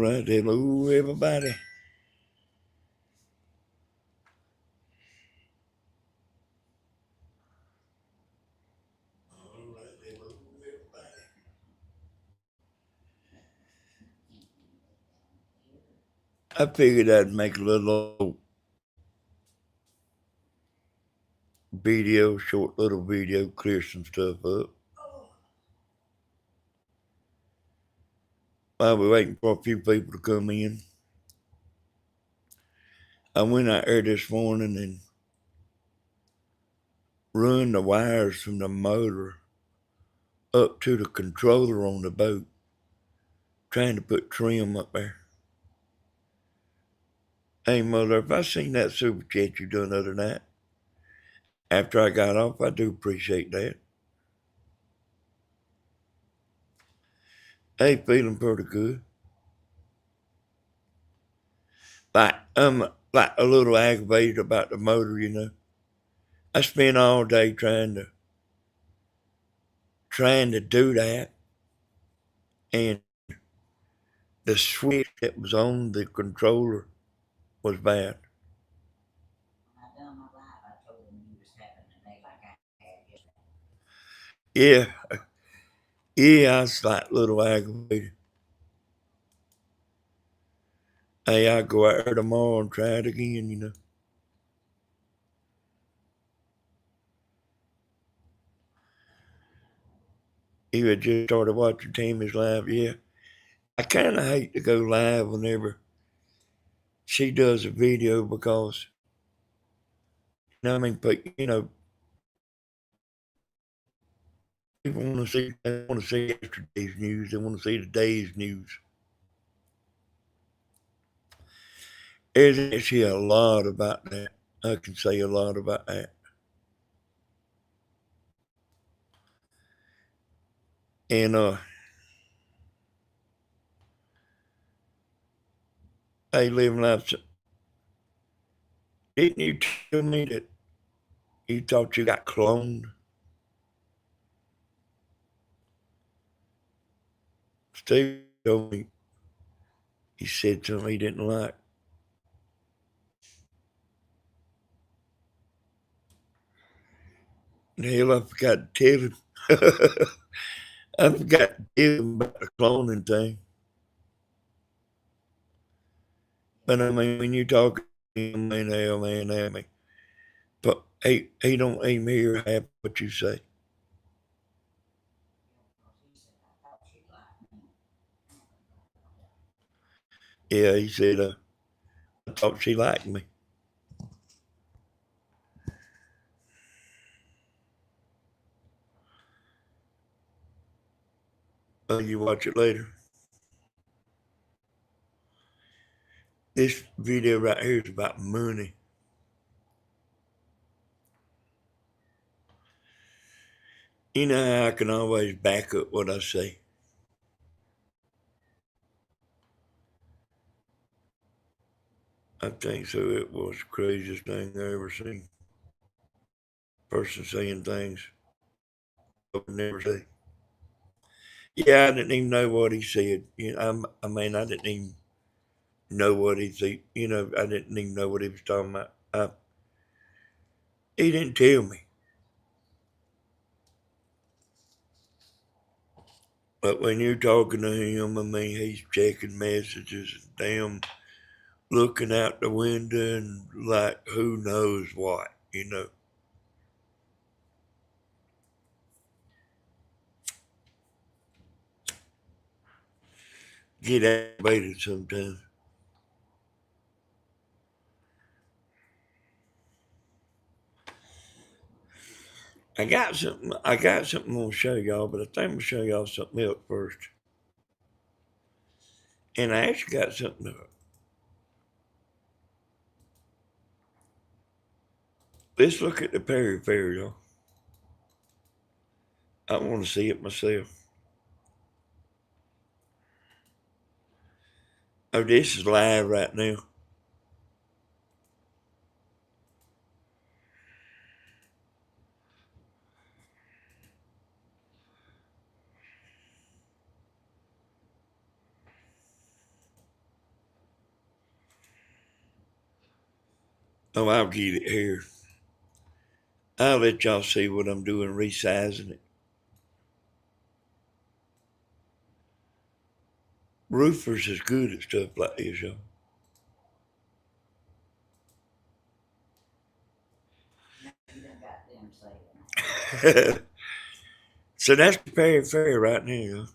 right, hello everybody. I figured I'd make a little video, short little video, clear some stuff up. While we're waiting for a few people to come in, I went out there this morning and run the wires from the motor up to the controller on the boat, trying to put trim up there. Hey, mother, if I seen that super chat you done the other night, after I got off, I do appreciate that. Hey, feeling pretty good. Like a little aggravated about the motor, you know. I spent all day trying to do that, and the switch that was on the controller was bad. Yeah, yeah, I was like a little aggravated. Hey, I'll go out there tomorrow and try it again, you know. You had just started watching Tammy's live, yeah. I kind of hate to go live whenever she does a video because, you know, I mean, but you know, people they want to see yesterday's news, they want to see today's news. There's actually a lot about that. I can say a lot about that. And hey, living life. Didn't you tell me that you thought you got cloned? Steve told me he said something he didn't like. Hell, I forgot to tell him. I forgot to tell him about the cloning thing. But I mean, when you talk to him, man, but he don't even hear half what you say. Yeah, he said, I thought she liked me. You watch it later. This video right here is about money. You know how I can always back up what I say. I think so. It was the craziest thing I ever seen. Person saying things I would never say. Yeah, I didn't even know what he said. You know, I mean, I didn't even know what he said. You know, I didn't even know what he was talking about. He didn't tell me. But when you're talking to him, I mean, he's checking messages and damn looking out the window and like who knows what, you know. Get aggravated sometimes. I got something I'm gonna show y'all, but I think I'm gonna show y'all something else first. And I actually got something to let's look at the Perry Fair, y'all. I want to see it myself. Oh, this is live right now. Oh, I'll get it here. I'll let y'all see what I'm doing, resizing it. Roofers is good at stuff like this, y'all. So that's the Perry Fair right now.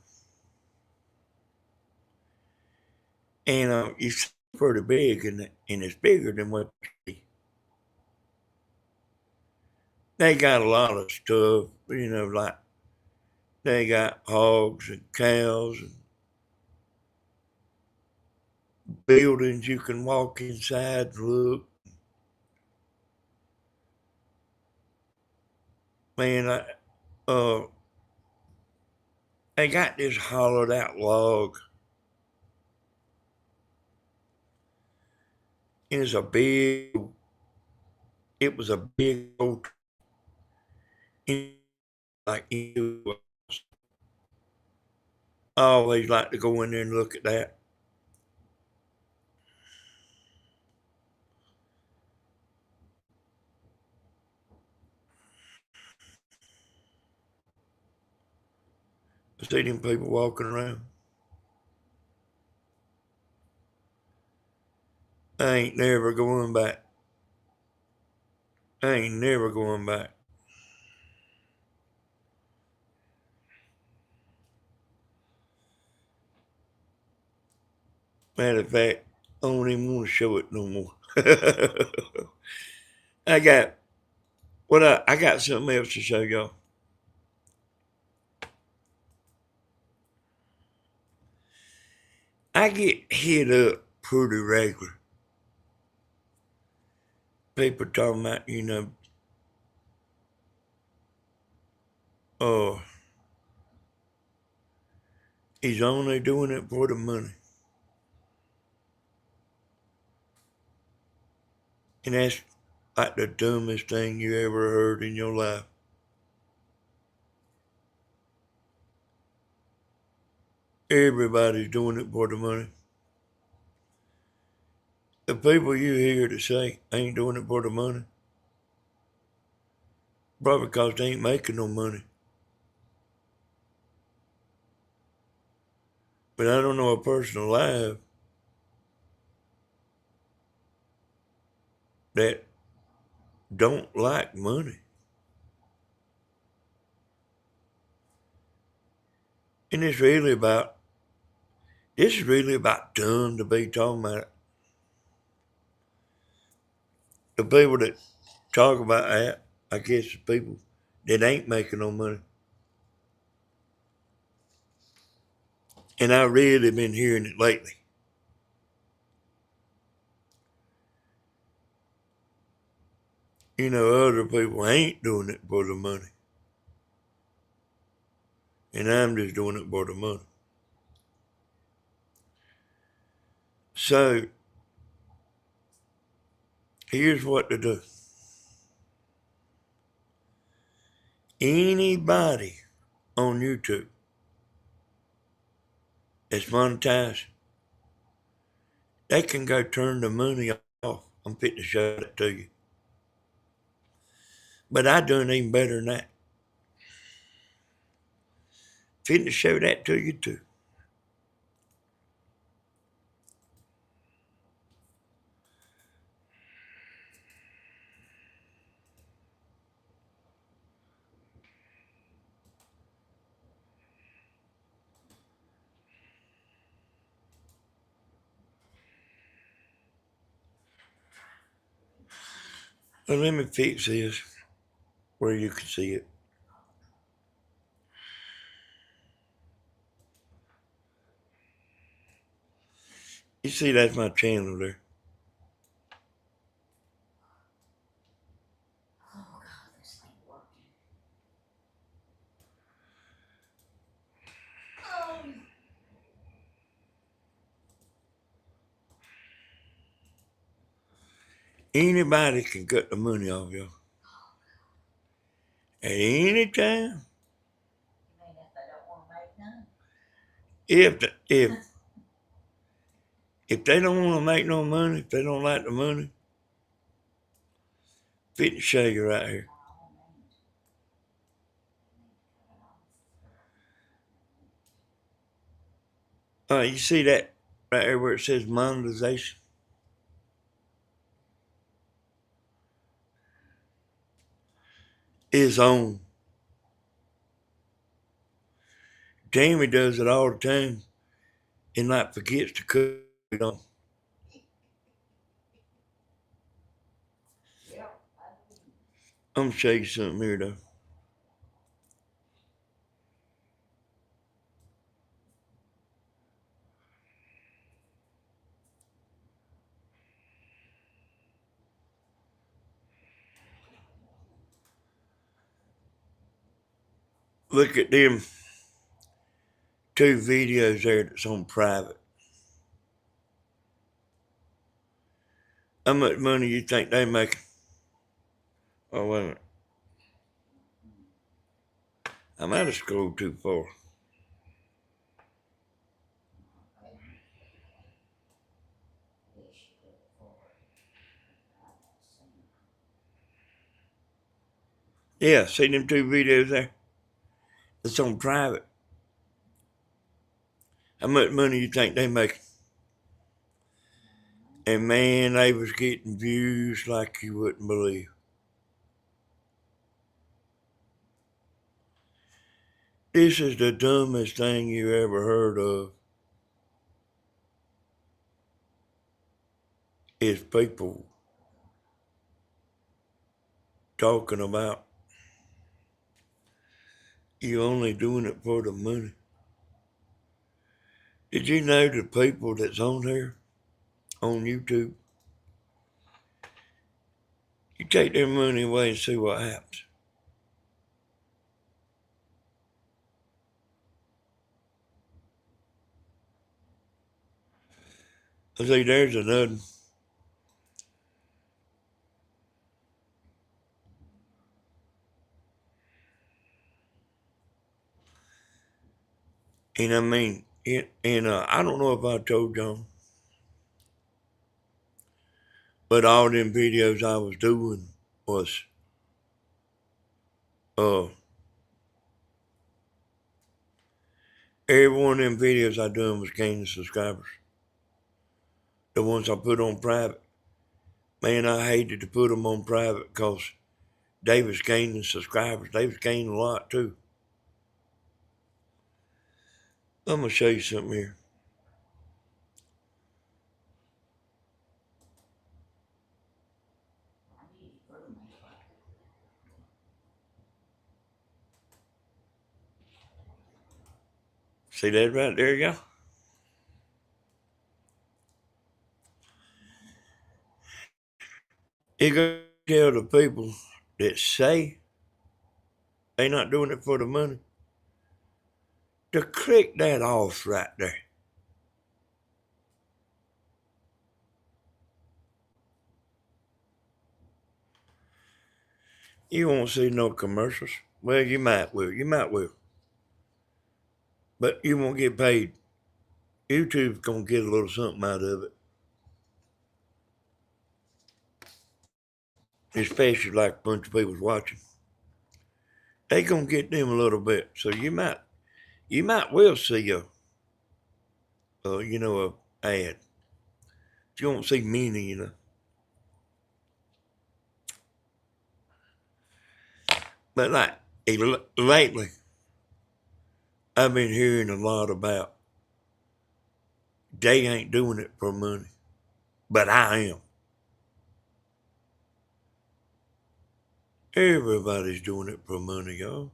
And it's pretty big, and it's bigger than what you see. They got a lot of stuff, like they got hogs and cows and buildings you can walk inside and look. Man, uh, they got this hollowed out log. And it was a big old, like, I always like to go in there and look at that. I see them people walking around. I ain't never going back. I ain't never going back. Matter of fact, I don't even want to show it no more. I got I got something else to show y'all. I get hit up pretty regular. People talking about, oh, he's only doing it for the money. And that's like the dumbest thing you ever heard in your life. Everybody's doing it for the money. The people you hear to say ain't doing it for the money, probably because they ain't making no money. But I don't know a person alive that don't like money. And this is really about dumb to be talking about it. The people that talk about that, I guess the people that ain't making no money. And I really been hearing it lately. Other people ain't doing it for the money. And I'm just doing it for the money. So, here's what to do. Anybody on YouTube that's monetized, they can go turn the money off. I'm fitting to show that to you. But I done even better than that. Fitting to show that to you too. Well, let me fix this where you can see it. You see, that's my channel there. Oh God, this ain't working. Anybody can cut the money off y'all at any time. You mean if they don't want to make none? If they don't want to make no money, if they don't like the money, Fit to show you right here. You see that right there where it says monetization? Is on. Jamie does it all the time and like forgets to cut it on. I'm gonna show you something here though. Look at them 2 videos there that's on private. How much money you think they making? Oh, wait a minute. I might have scrolled too far. Yeah, see them 2 videos there? It's on private. How much money you think they making? And man, they was getting views like you wouldn't believe. This is the dumbest thing you ever heard of. Is people talking about you only doing it for the money. Did you know the people that's on there on YouTube? You take their money away and see what happens. I see there's another. And I mean, I don't know if I told y'all, but all them videos I was doing was, every one of them videos I done was gaining subscribers. The ones I put on private. Man, I hated to put them on private because they was gaining subscribers. They was gaining a lot too. I'm going to show you something here. See that right there, y'all? It goes to tell the people that say they not doing it for the money to click that off right there. You won't see no commercials. Well, you might will. You might will. But you won't get paid. YouTube's going to get a little something out of it. Especially like a bunch of people's watching. They going to get them a little bit. So you might well see a ad. You won't see many. But like lately, I've been hearing a lot about they ain't doing it for money, but I am. Everybody's doing it for money, y'all.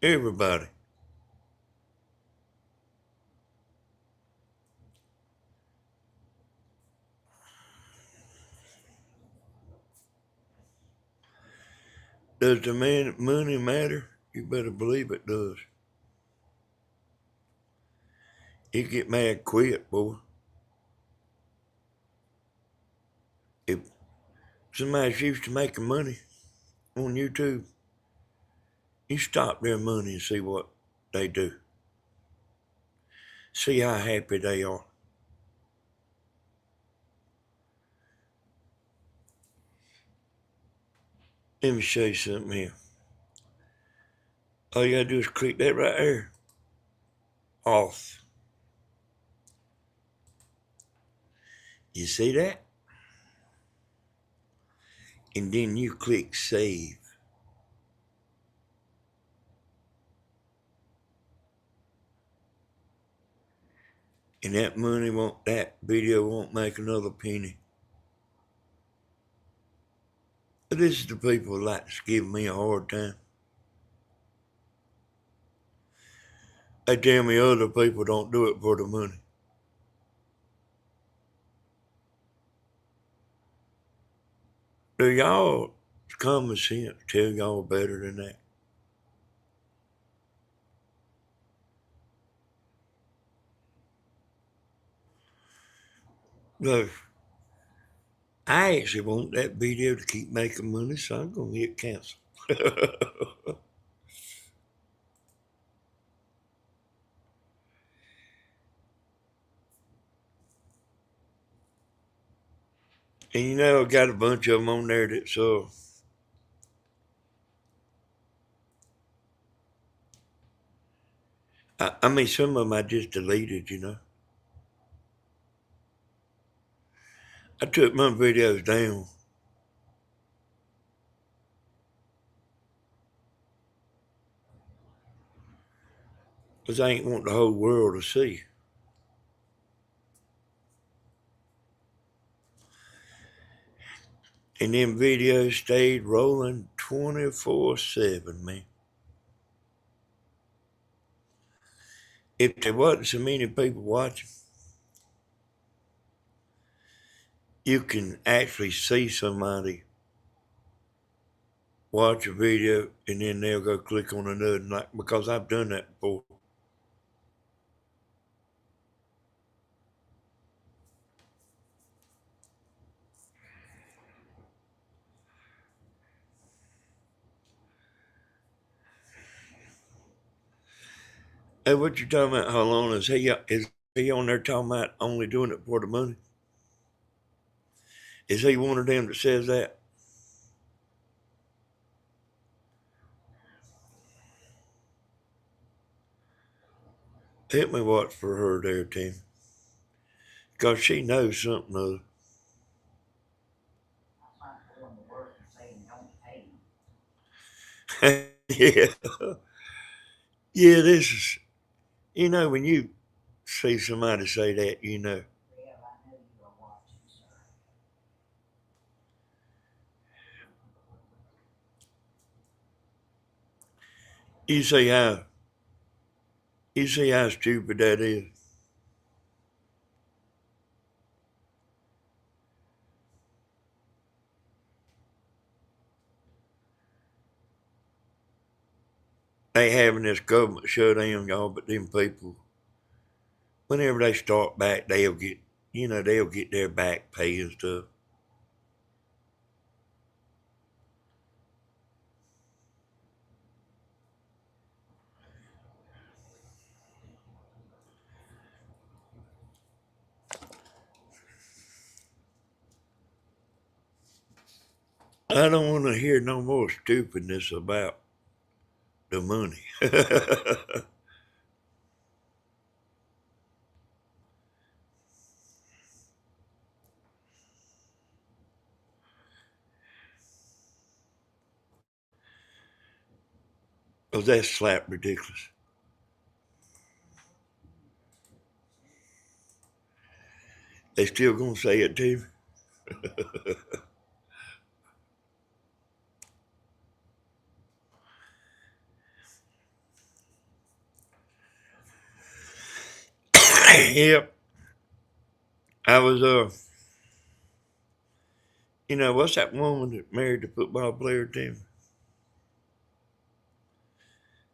Everybody. Does the money matter? You better believe it does. You get mad quick, boy. If somebody's used to making money on YouTube, you stop their money and see what they do. See how happy they are. Let me show you something here. All you gotta do is click that right there. Off. You see that? And then you click save. And that video won't make another penny. But this is the people that's giving me a hard time. They tell me other people don't do it for the money. Do y'all common sense tell y'all better than that? Look, I actually want that video to keep making money, so I'm gonna hit cancel. And you know, I got a bunch of them on there that's I mean, some of them I just deleted, you know. I took my videos down because I ain't want the whole world to see. And them videos stayed rolling 24/7, man. If there wasn't so many people watching, you can actually see somebody watch a video and then they'll go click on another, like, because I've done that before. Hey, what you talking about? How long is he on there talking about only doing it for the money? Is he one of them that says that? Help me watch for her there, Tim. Because she knows something other. That's like going to work and saying don't pay me. Yeah. Yeah, this is, you know, when you see somebody say that, you know. Yeah, I know you are watching, sir. You see how, you see how stupid that is. They having this government shutdown, y'all, but them people, whenever they start back, they'll get, they'll get their back pay and stuff. I don't want to hear no more stupidness about the money. Oh, that's slap ridiculous. They still gonna say it too. Yep. I was what's that woman that married the football player Tim?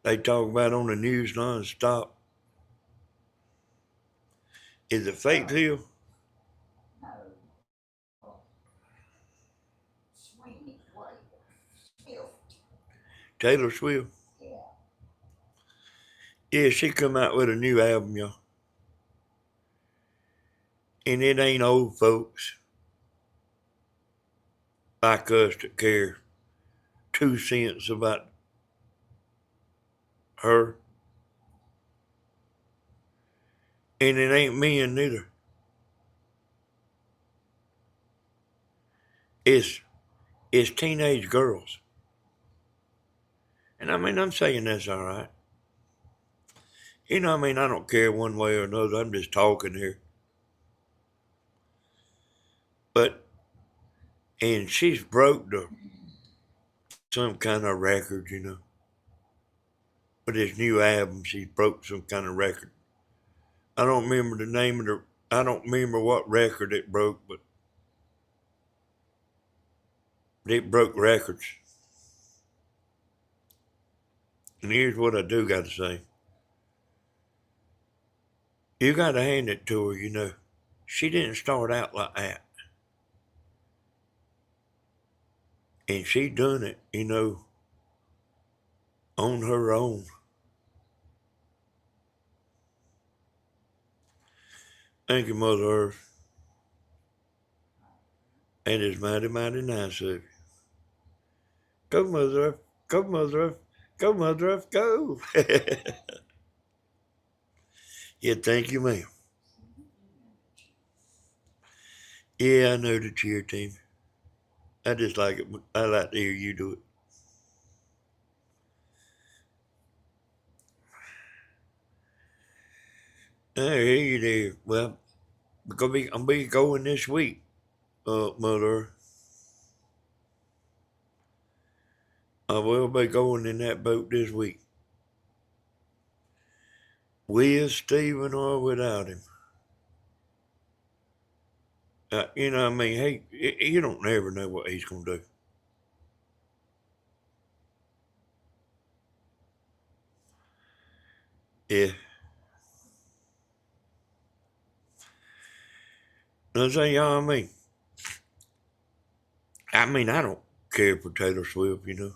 They talk about on the news nonstop. Is it Faith Hill? No. Sweeney, what? Swift. Taylor Swift? Yeah. Yeah, she come out with a new album, y'all. And it ain't old folks like us that care 2 cents about her. And it ain't men neither. It's teenage girls. And I mean, I'm saying that's all right. You know, I mean, I don't care one way or another. I'm just talking here. But, and she's broke some kind of record, you know. With this new album, she broke some kind of record. I don't remember the name of I don't remember what record it broke, but it broke records. And here's what I do got to say. You got to hand it to her, you know. She didn't start out like that. And she done it, you know, on her own. Thank you, Mother Earth. And it's mighty, mighty nice of you. Go, Mother Earth. Go, Mother Earth. Go, Mother Earth. Go. Yeah, thank you, ma'am. Yeah, I know the cheer team. I just like it. I like to hear you do it. I hear you there. Well, I'm be going this week, Mother. I will be going in that boat this week. With Stephen or without him. You know, I mean, hey, you don't never know what he's going to do. Yeah. That's how y'all I mean, I don't care for Taylor Swift, you know.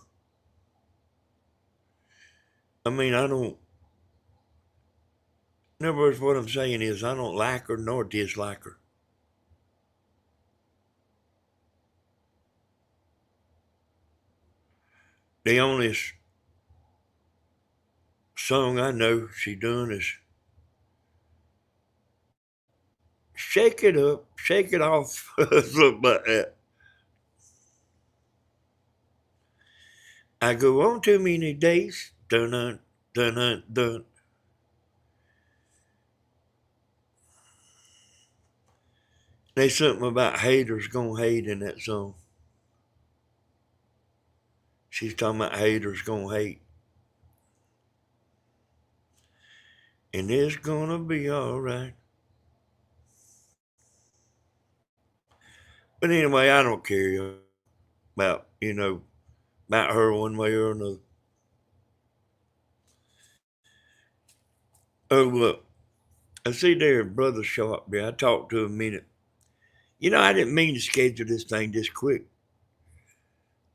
I mean, I don't. In other words, what I'm saying is, I don't like her nor dislike her. The only song I know she done is "Shake It Up, Shake It Off," something like that. I go on too many days, dun dun dun dun dun. There's something about haters gonna hate in that song. She's talking about haters gonna hate. And it's gonna be alright. But anyway, I don't care about, you know, about her one way or another. Oh, look, I see there Brother Sharp. I talked to him a minute. You know, I didn't mean to schedule this thing this quick.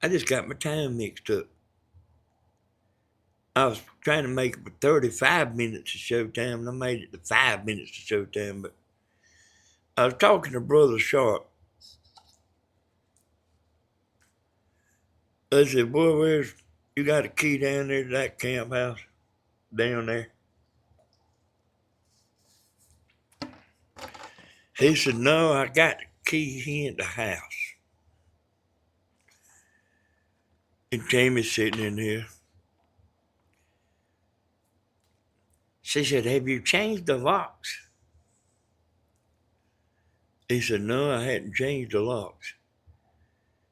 I just got my time mixed up. I was trying to make it for 35 minutes of showtime, and I made it to 5 minutes of showtime. But I was talking to Brother Sharp. I said, "Boy, you got a key down there to that camp house down there?" He said, "No, I got the key here in the house." And Tammy's sitting in here. She said, "Have you changed the locks?" He said, "No, I hadn't changed the locks."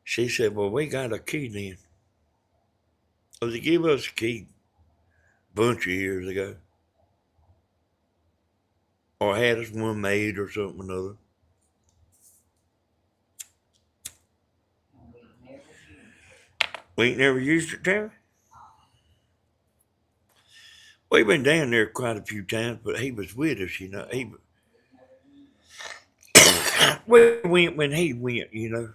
She said, "Well, we got a key then." Well, they gave us a key a bunch of years ago. Or had us one made or something or another. We ain't never used it, Terry. We've been down there quite a few times, but he was with us, you know. We went when he went, you know.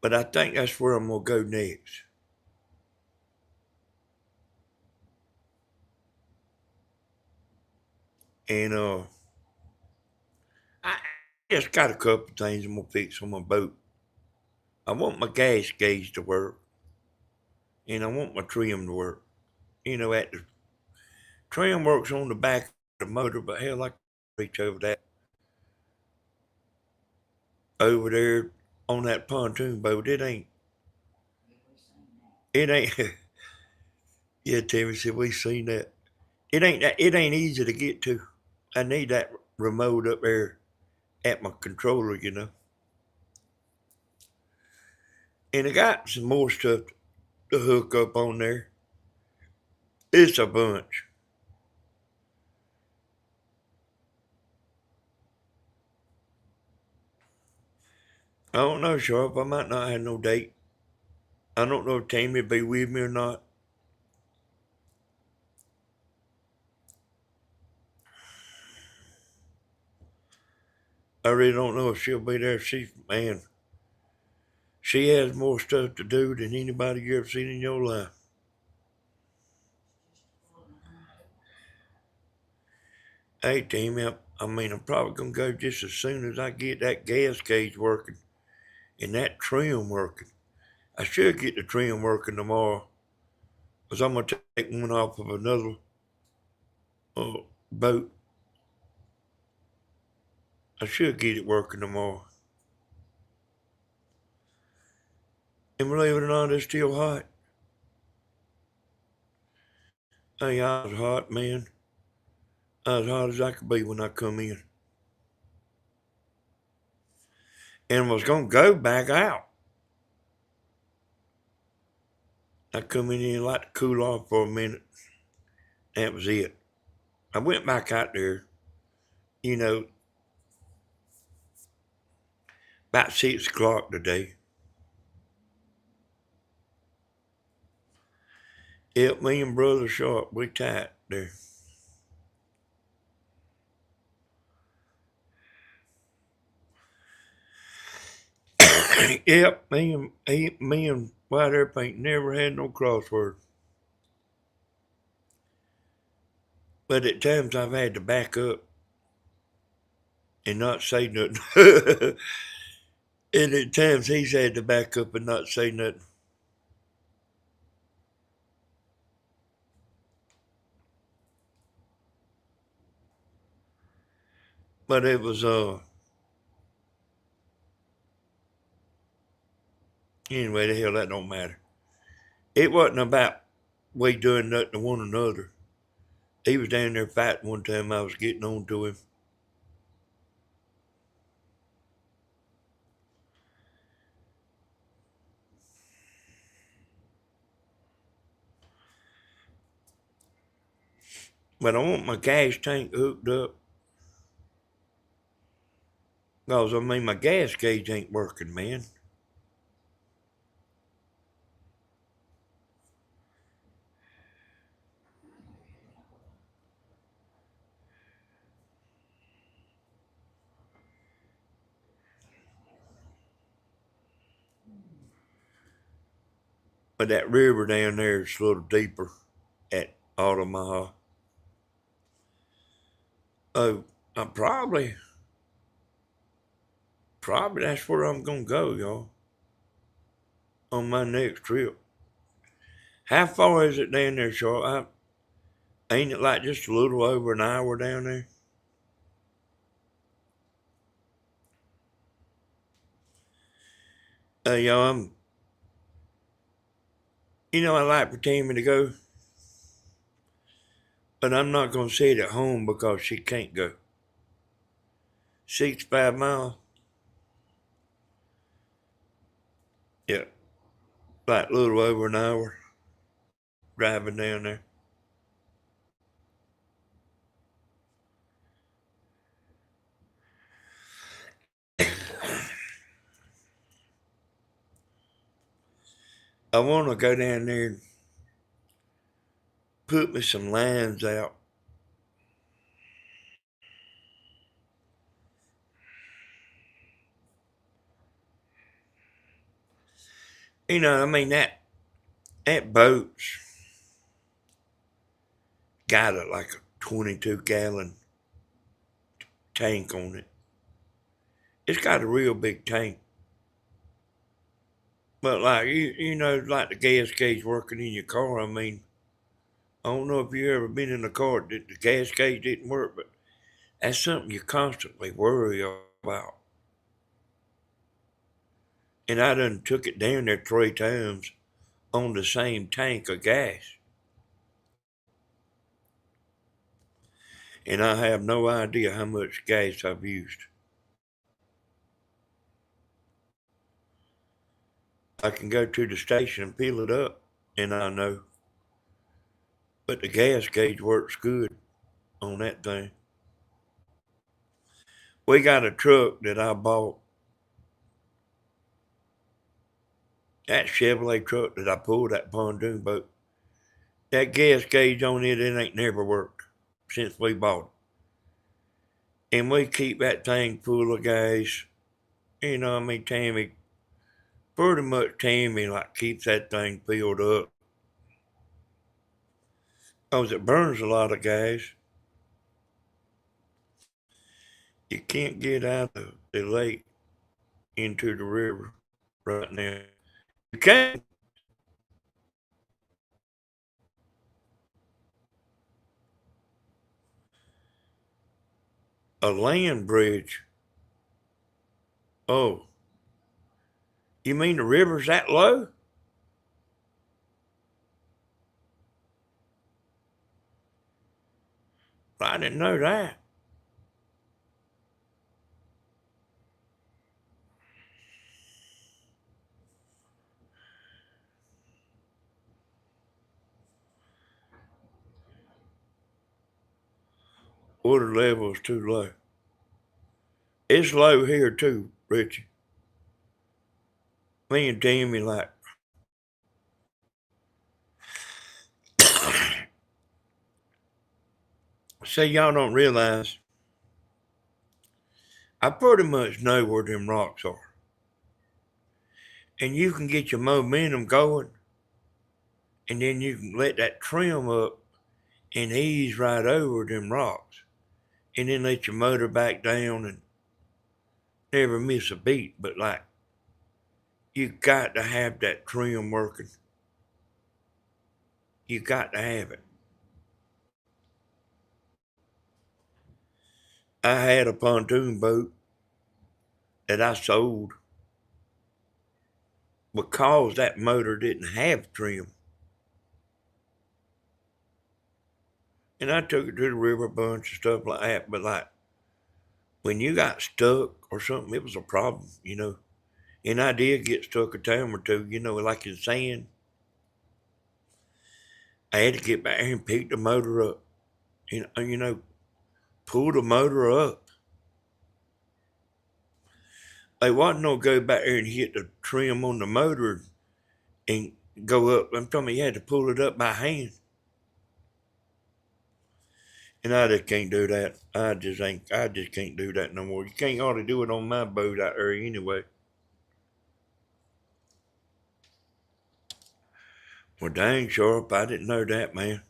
But I think that's where I'm gonna go next. And I Just got a couple of things I'm gonna fix on my boat. I want my gas gauge to work, and I want my trim to work. At the trim works on the back of the motor, but hell, I can reach over that over there on that pontoon boat. It ain't. It ain't. Yeah, Timmy said we seen that. It ain't that. It ain't easy to get to. I need that remote up there at my controller. And I got some more stuff to hook up on there. It's a bunch. I don't know, Sharp. I might not have no date. I don't know if Tammy will be with me or not. I really don't know if she'll be there. She has more stuff to do than anybody you ever seen in your life. Hey, Tammy, I'm probably going to go just as soon as I get that gas gauge working and that trim working. I should get the trim working tomorrow because I'm going to take one off of another boat. I should get it working tomorrow. And believe it or not, it's still hot. Hey, I was hot, man. I was hot as I could be when I come in. And was going to go back out. I come in here like to cool off for a minute. That was it. I went back out there, you know, about 6 o'clock today. Yep, me and Brother Sharp, we tight there. Yep, me and White Earp ain't never had no crossword. But at times I've had to back up and not say nothing. And at times he's had to back up and not say nothing. But it was anyway, the hell that don't matter. It wasn't about we doing nothing to one another. He was down there fighting one time. I was getting on to him. But I want my gas tank hooked up. Because, my gas gauge ain't working, man. But that river down there is a little deeper at Omaha. Oh, I probably that's where I'm going to go, y'all. On my next trip. How far is it down there, Charlotte? Ain't it like just a little over an hour down there? Y'all, I like for Tammy to go, but I'm not going to sit at home because she can't go. 65 miles? Yeah, like a little over an hour driving down there. I want to go down there and put me some lines out. That boat's got like a 22-gallon tank on it. It's got a real big tank. But like you know, like the gas gauge working in your car. I mean, I don't know if you ever been in a car that the gas gauge didn't work, but that's something you constantly worry about. And I done took it down there 3 times on the same tank of gas. And I have no idea how much gas I've used. I can go to the station and fill it up, and I know. But the gas gauge works good on that thing. We got a truck that I bought. That Chevrolet truck that I pulled that pontoon boat. That gas gauge on it ain't never worked since we bought it. And we keep that thing full of gas. You know, I mean, pretty much Tammy like keeps that thing filled up. 'Cause it burns a lot of gas. You can't get out of the lake into the river right now. You can. A land bridge. Oh, you mean the river's that low? I didn't know that. Water level's too low. It's low here too, Richie. Me and Tammy like. See, y'all don't realize I pretty much know where them rocks are. And you can get your momentum going, and then you can let that trim up and ease right over them rocks. And then let your motor back down and never miss a beat. But like, you got to have that trim working. You got to have it. I had a pontoon boat that I sold because that motor didn't have trim. And I took it to the river a bunch of stuff like that. But like, when you got stuck or something, it was a problem, you know. And I did get stuck a time or two, you know, like in sand. I had to get back here and pick the motor up. You know, pull the motor up. They wasn't no go back there and hit the trim on the motor and go up. I'm telling you, you had to pull it up by hand. And I just can't do that. I just can't do that no more. You can't hardly do it on my boat out there anyway. Well, dang, Sharp, I didn't know that, man.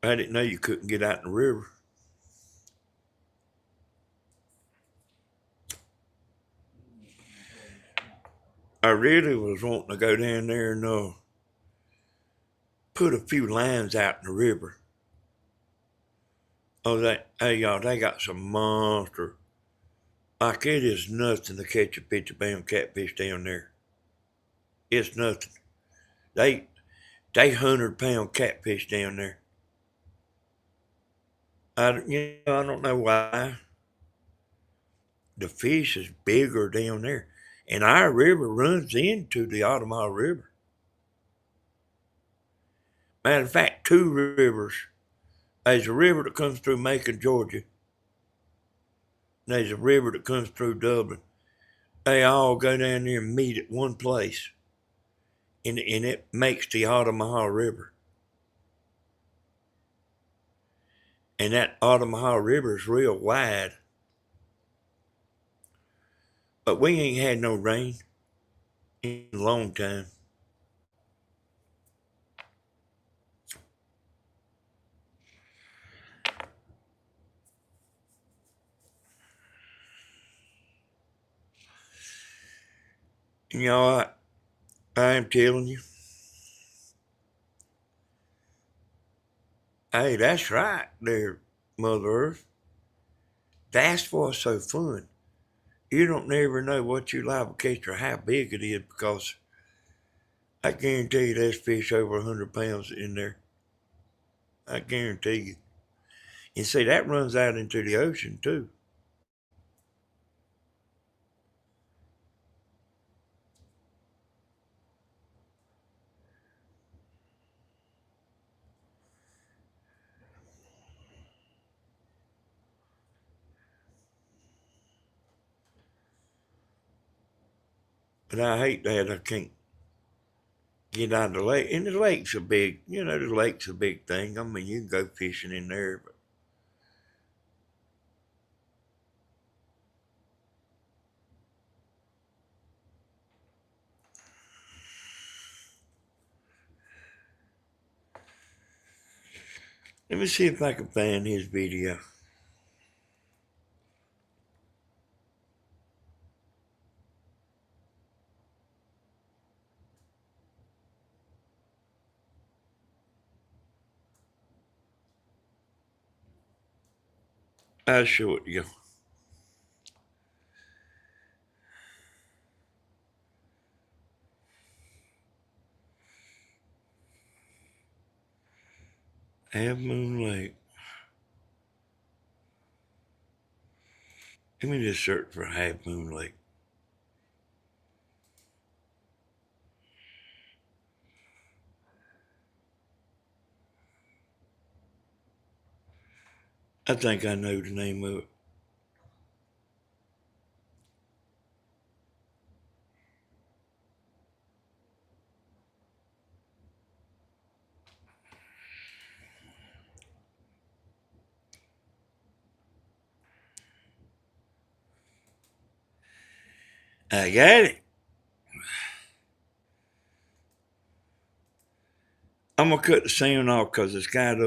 I didn't know you couldn't get out in the river. I really was wanting to go down there and put a few lines out in the river. Oh, hey y'all, they got some monster. Like it is nothing to catch a 50-pound catfish down there. It's nothing. They 100-pound catfish down there. I don't know why. The fish is bigger down there, and our river runs into the Ottawa River. Matter of fact, 2 rivers. There's a river that comes through Macon, Georgia. And there's a river that comes through Dublin. They all go down there and meet at one place, and it makes the Ottawa River. And that Ottawa River is real wide. But we ain't had no rain in a long time. You know what? I'm telling you. Hey, that's right there, Mother Earth. That's what's so fun. You don't never know what you liable to catch or how big it is because I guarantee you there's fish over 100 pounds in there. I guarantee you. And see, that runs out into the ocean too. But I hate that I can't get out of the lake. And the lake's a big, the lake's a big thing. I mean, you can go fishing in there, but let me see if I can find his video. I'll show it to you. Half Moon Lake. Let me just search for Half Moon Lake. I think I know the name of it. I got it. I'm gonna cut the sound off because it's got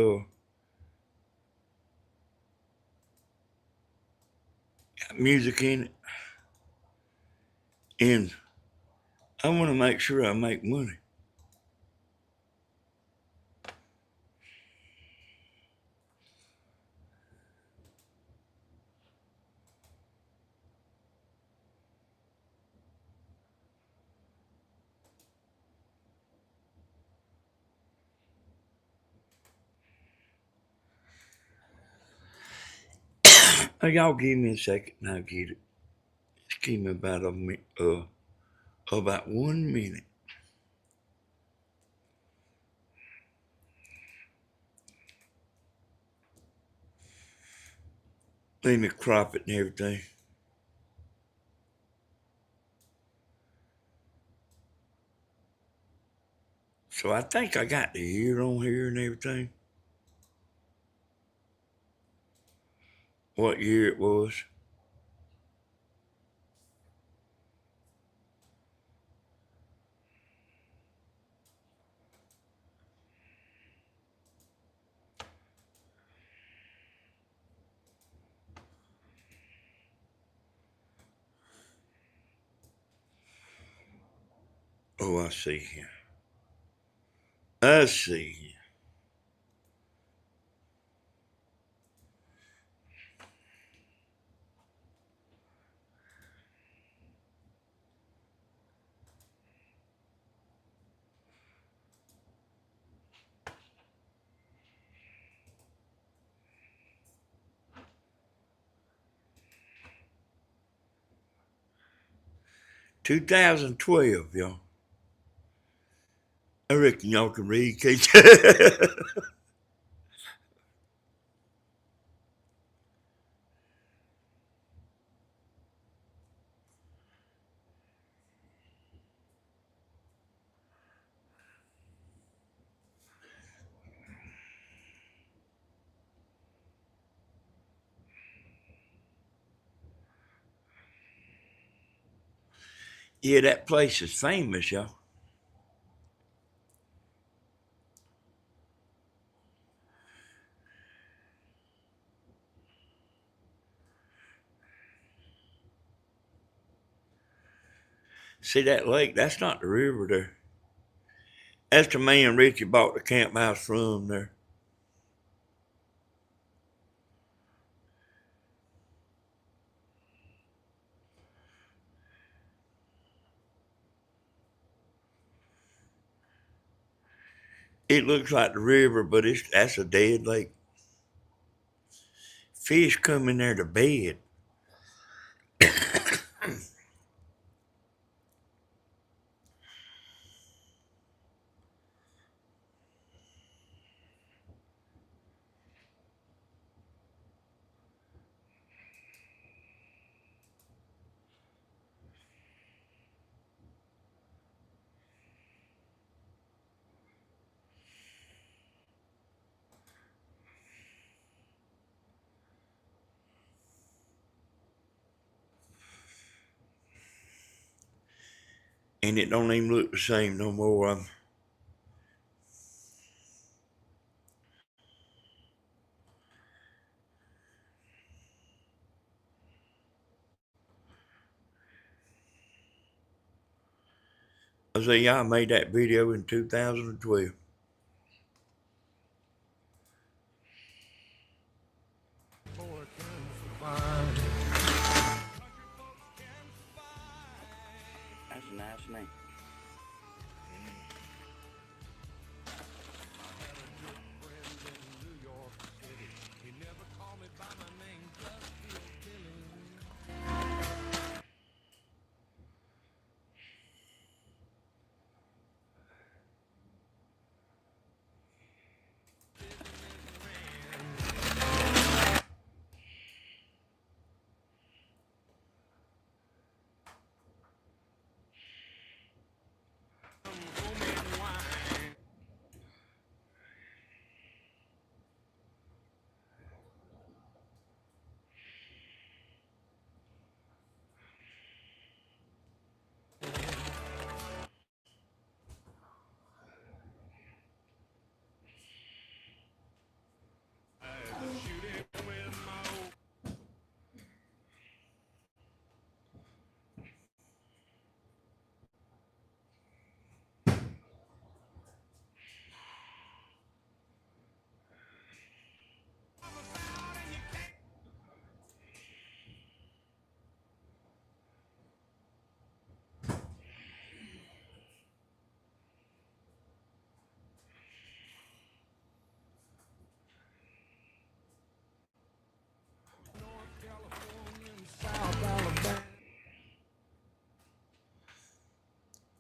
music in it, and I want to make sure I make money. Oh, y'all give me a second and I'll get it. Just give me about 1 minute. Let me crop it and everything. So I think I got the year on here and everything. What year it was. Oh, I see here. I see here. 2012, y'all. I reckon y'all can read, can't you? Yeah, that place is famous, y'all. See that lake? That's not the river there. That's the man Richie bought the camp house from there. It looks like the river, but that's a dead lake. Fish come in there to bed. And it don't even look the same no more. I say, yeah, I made that video in 2012. That's a nice name.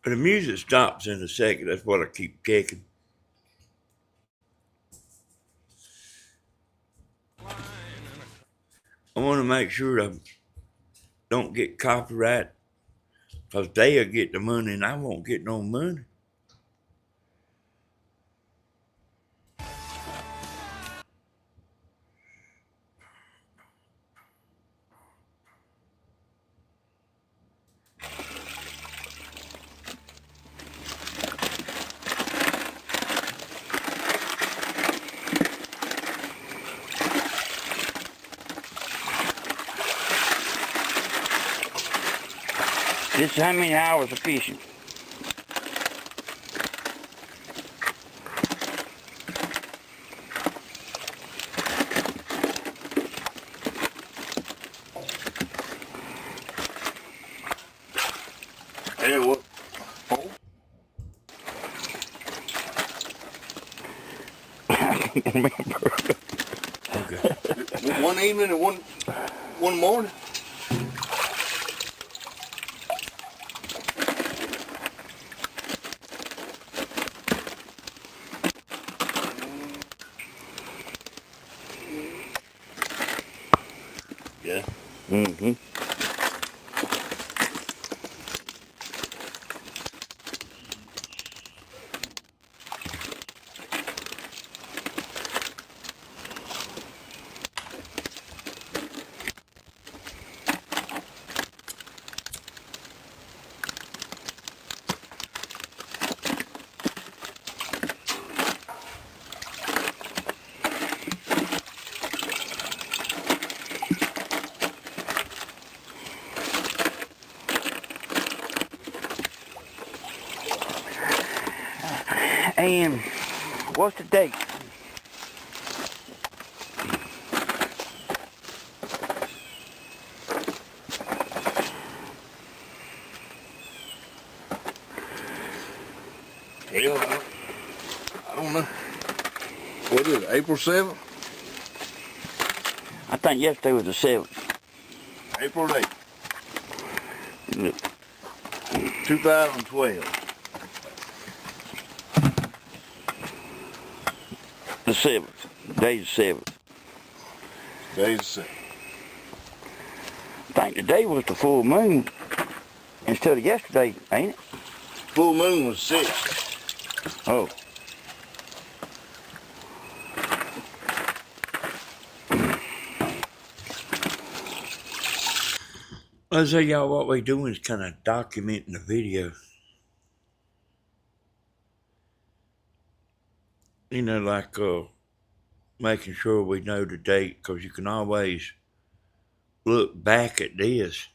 But the music stops in a second. That's what I keep kicking. I want to make sure I don't get copyright, because they'll get the money and I won't get no money. This is how many hours of fishing? Hey, what? Oh. I can't remember. Okay. One evening and one morning. Yeah. Mm-hmm. And what's the date? Hell, I don't know. What is it, April 7th? I think yesterday was the 7th. April 8th. 2012. The 7th. Day's the 7th. Day's the 7th. I think today was the full moon instead of yesterday, ain't it? Full moon was 6. Oh. I say, y'all, what we doing is kind of documenting the video. You know, like making sure we know the date, because you can always look back at this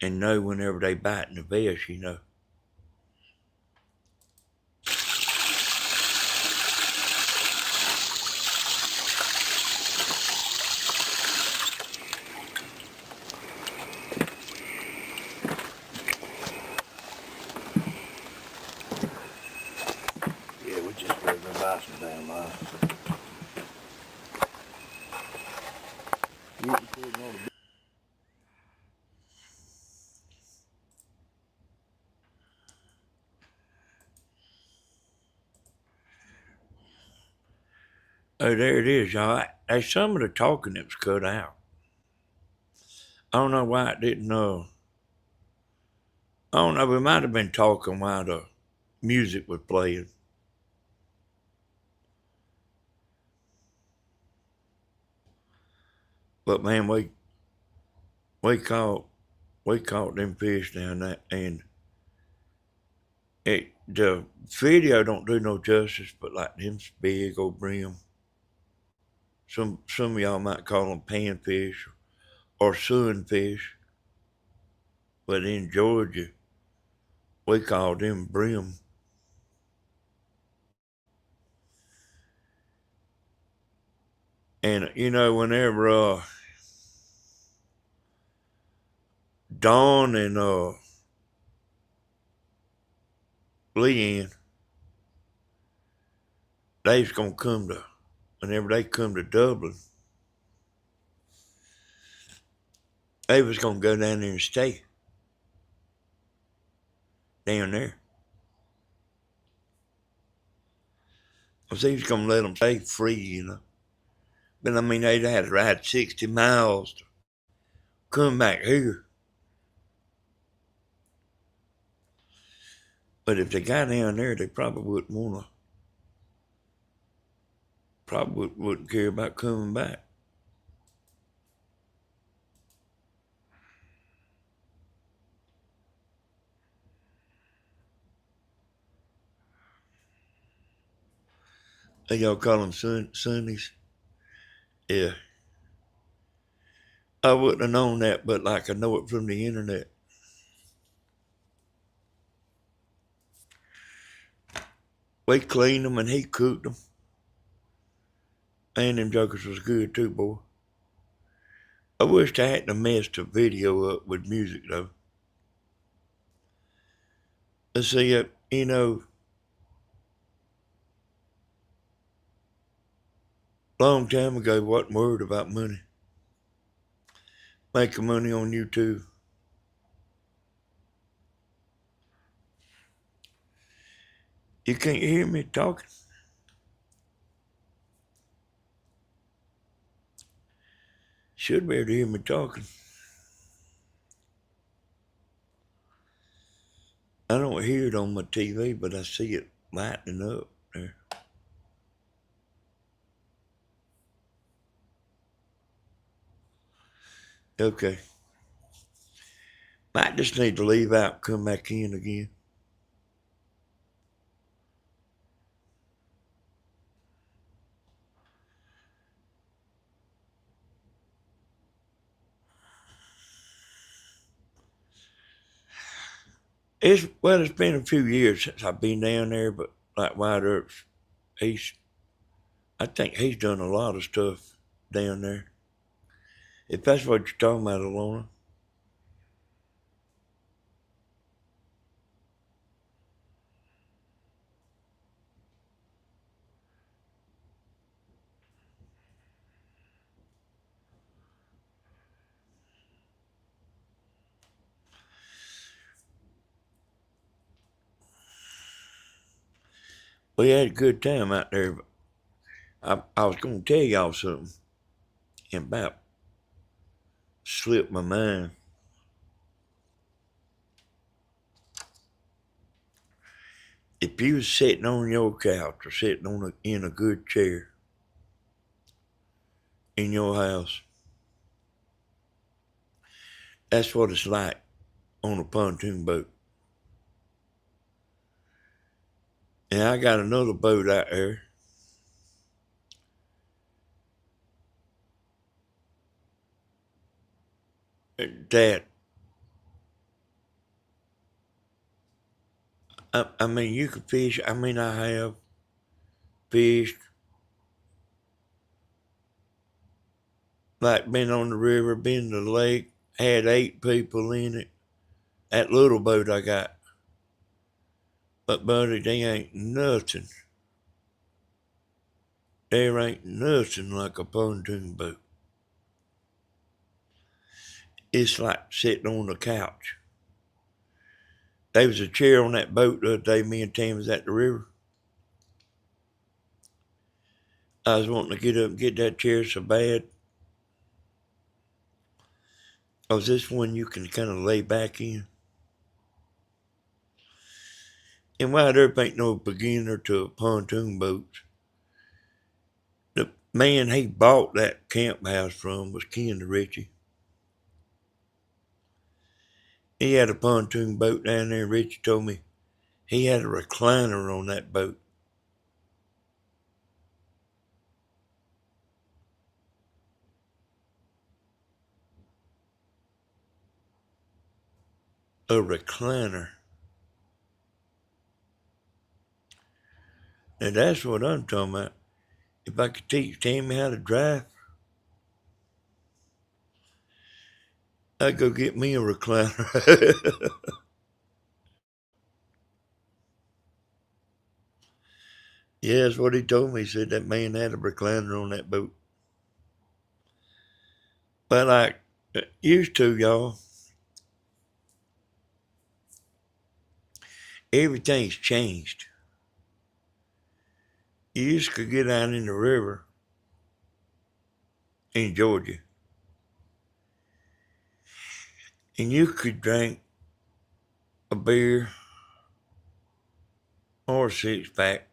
and know whenever they bite in the vest, you know. Yeah, we just better go buy some damn lights. Oh, there it is, y'all. There's some of the talking that was cut out. I don't know why it didn't, I don't know, we might have been talking while the music was playing. But man, we caught them fish down there, and the video don't do no justice, but like them's big old brim. Some of y'all might call them panfish or sunfish, but in Georgia, we call them brim. And you know, whenever Dawn and Leanne, they's gonna come to, whenever they come to Dublin, they was gonna go down there and stay down there. Cause they was gonna let them stay free, you know. But I mean, they'd had to ride 60 miles to come back here. But if they got down there, they probably wouldn't care about coming back. Hey, y'all call them Sunnies? Yeah. I wouldn't have known that, but like I know it from the internet. We cleaned them and he cooked them. And them jokers was good too, boy. I wished I hadn't messed the video up with music though. Let's see, you know, long time ago, wasn't worried about money. Making money on YouTube. You can't hear me talking. Should be able to hear me talking. I don't hear it on my TV, but I see it lighting up there. Okay. Might just need to leave out and come back in again. It's been a few years since I've been down there, but like White Earp. I think he's done a lot of stuff down there. If that's what you're talking about, Alona. We had a good time out there. But I was going to tell y'all something, and about slipped my mind. If you was sitting on your couch or sitting in a good chair in your house, that's what it's like on a pontoon boat. And I got another boat out there that, I mean, you could fish. I mean, I have fished, like been on the river, been to the lake, had 8 people in it. That little boat I got. But, buddy, they ain't nothing. There ain't nothing like a pontoon boat. It's like sitting on a couch. There was a chair on that boat the other day. Me and Tam was at the river. I was wanting to get up and get that chair so bad. Cause this one you can kind of lay back in. And White Earp ain't no beginner to pontoon boats. The man he bought that camp house from was Ken Ritchie. He had a pontoon boat down there. Ritchie told me he had a recliner on that boat. A recliner. Now that's what I'm talking about. If I could teach Tammy how to drive, I'd go get me a recliner. Yeah, that's what he told me. He said that man had a recliner on that boat. But like used to, y'all, everything's changed. You used to get out in the river in Georgia, and you could drink a beer or a 6-pack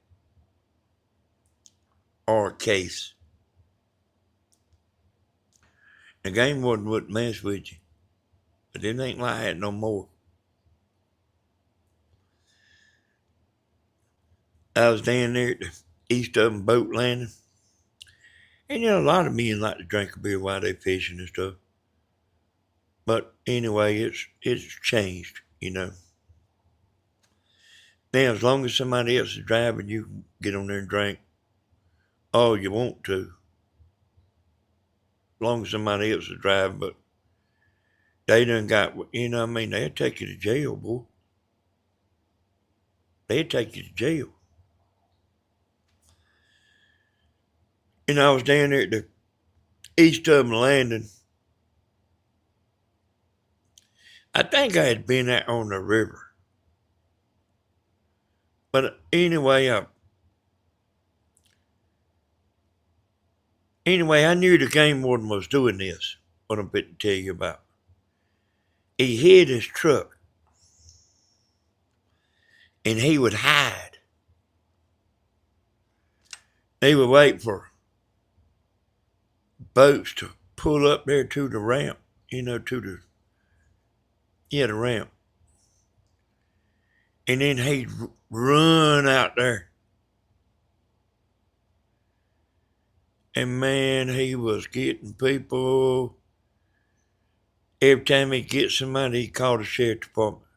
or a case. The game warden wouldn't mess with you, but it ain't like that no more. I was down there at the east of them boat landing, and a lot of men like to drink a beer while they fishing and stuff. But anyway, it's changed, Now, as long as somebody else is driving, you can get on there and drink all you want to. As long as somebody else is driving, but they done got, they'll take you to jail, boy. They'll take you to jail. I was down there at the east of them landing. I think I had been out on the river. But anyway, I knew the game warden was doing this, what I'm about to tell you about. He hid his truck, and he would hide. He would wait for boats to pull up there to the ramp, the ramp. And then he'd run out there. And man, he was getting people. Every time he'd get somebody, he'd call the sheriff department.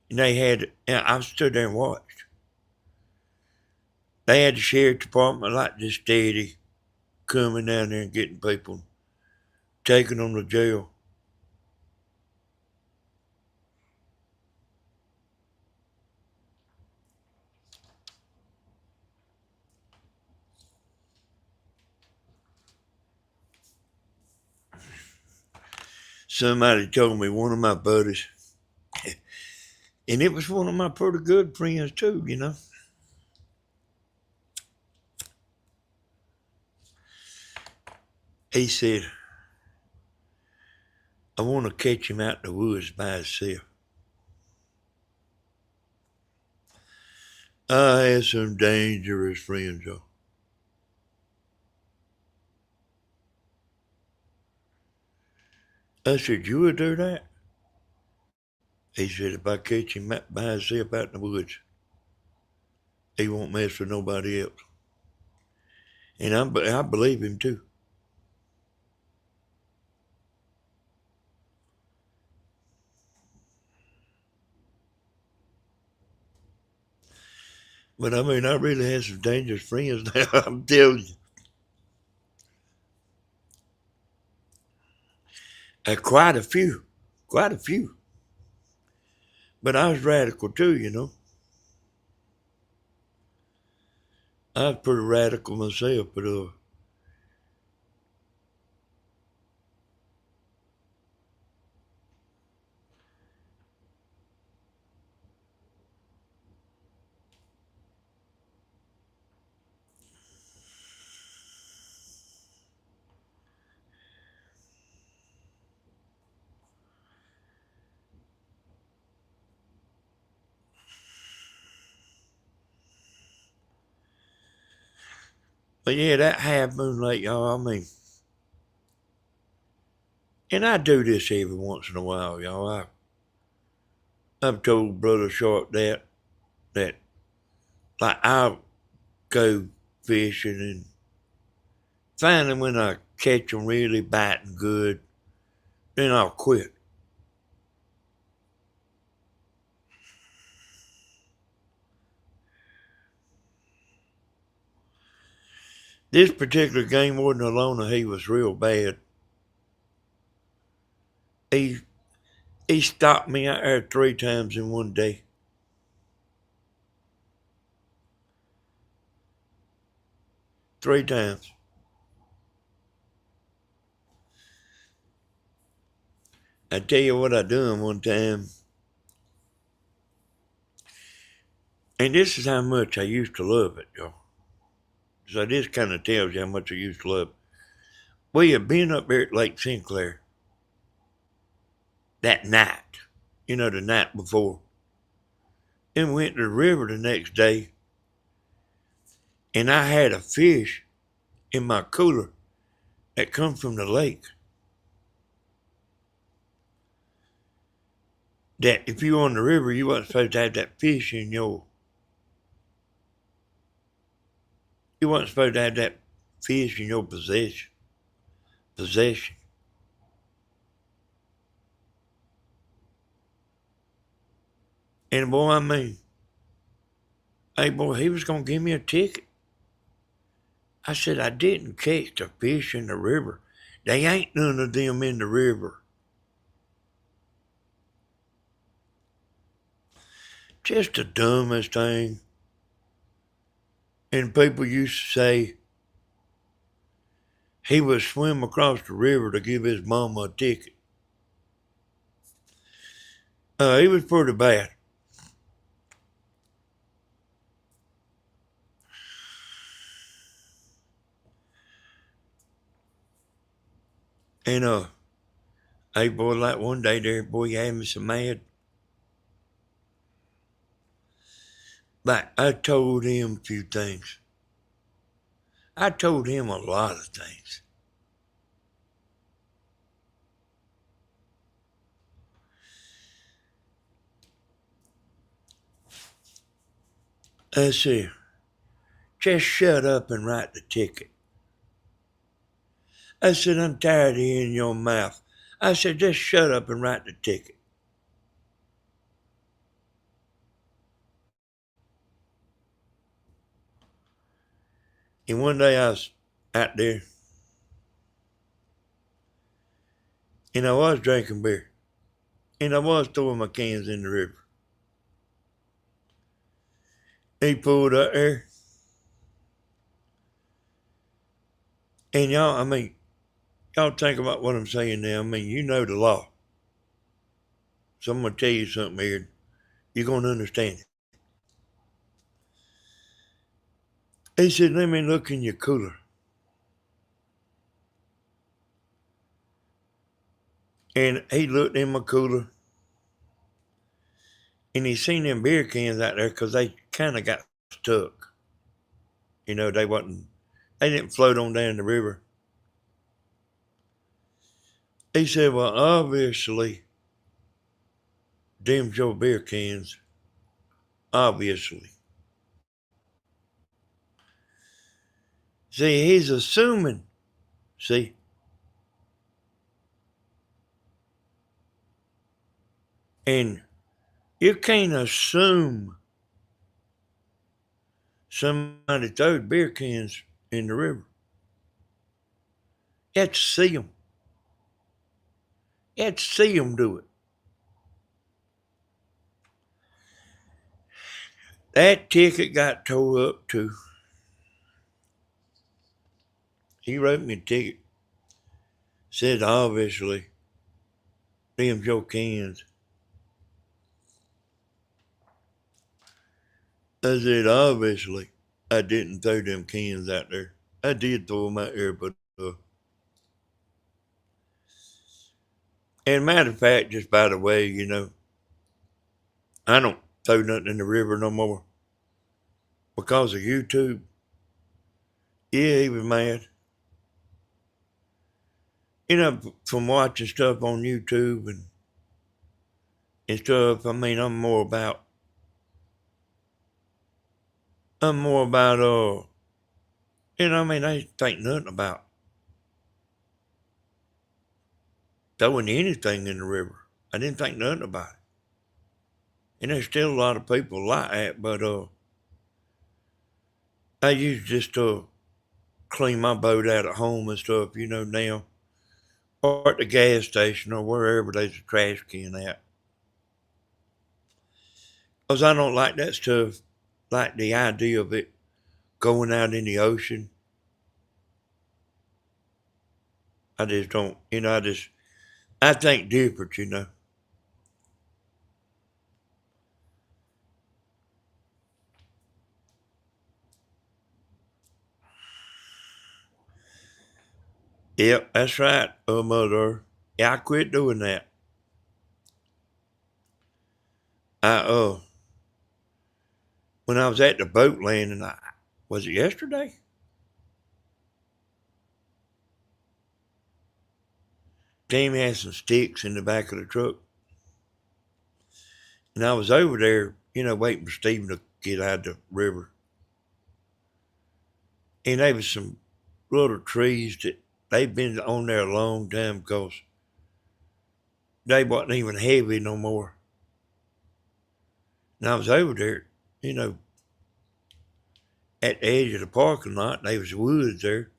And I stood there and watched. They had the sheriff department like this steady coming down there and getting people, taking them to jail. Somebody told me, one of my buddies, and it was one of my pretty good friends too, you know. He said, I want to catch him out in the woods by himself. I had some dangerous friends, though. I said, you would do that? He said, if I catch him by himself out in the woods, he won't mess with nobody else. And I believe him too. But I mean, I really had some dangerous friends now, I'm telling you. Quite a few. Quite a few. But I was radical too, you know. I was pretty radical myself, but yeah, that half moon lake, y'all, I mean, and I do this every once in a while, y'all. I've told Brother Sharp that like I'll go fishing and finally when I catch them really biting good, then I'll quit. This particular game warden Alona, he was real bad. He stopped me out there 3 times in one day. Three times. I tell you what I done one time. And this is how much I used to love it, y'all. So this kind of tells you how much I used to love it. We had been up there at Lake Sinclair that night, the night before. Then went to the river the next day, and I had a fish in my cooler that come from the lake. That if you were on the river, you wasn't supposed to have that fish in your. You wasn't supposed to have that fish in your possession. And boy, I mean, hey boy, he was gonna give me a ticket. I said I didn't catch the fish in the river. They ain't none of them in the river. Just the dumbest thing. And people used to say he would swim across the river to give his mama a ticket. He was pretty bad. And hey boy, like one day there, boy, he had me so mad. But I told him a few things. I told him a lot of things. I said, just shut up and write the ticket. I said, I'm tired of hearing your mouth. I said, just shut up and write the ticket. And one day I was out there, and I was drinking beer, and I was throwing my cans in the river. He pulled up there, and y'all think about what I'm saying now. I mean, you know the law. So I'm going to tell you something here. You're going to understand it. He said, let me look in your cooler. And he looked in my cooler, and he seen them beer cans out there because they kind of got stuck. You know, they didn't float on down the river. He said, well, obviously, them's your beer cans. Obviously. See, he's assuming. See? And you can't assume somebody throwed beer cans in the river. You have to see them. You have to see them do it. That ticket got tore up too. He wrote me a ticket. Said, obviously, them's your cans. I said, obviously, I didn't throw them cans out there. I did throw them out there, but, and matter of fact, just by the way, you know, I don't throw nothing in the river no more because of YouTube. Yeah, he was mad. You know, from watching stuff on YouTube and stuff, I mean, I'm more about, you know, I mean, I think nothing about throwing anything in the river. I didn't think nothing about it. And there's still a lot of people like that, but I used just to clean my boat out at home and stuff, you know, now. Or at the gas station or wherever there's a trash can at. Because I don't like that stuff, like the idea of it going out in the ocean. I just don't, you know, I think different, you know. Yep, that's right, Mother. Yeah, I quit doing that. I when I was at the boat landing, was it yesterday? Jamie had some sticks in the back of the truck. And I was over there, you know, waiting for Stephen to get out of the river. And there was some little trees that they've been on there a long time because they wasn't even heavy no more. And I was over there, you know, at the edge of the parking lot. There was woods there.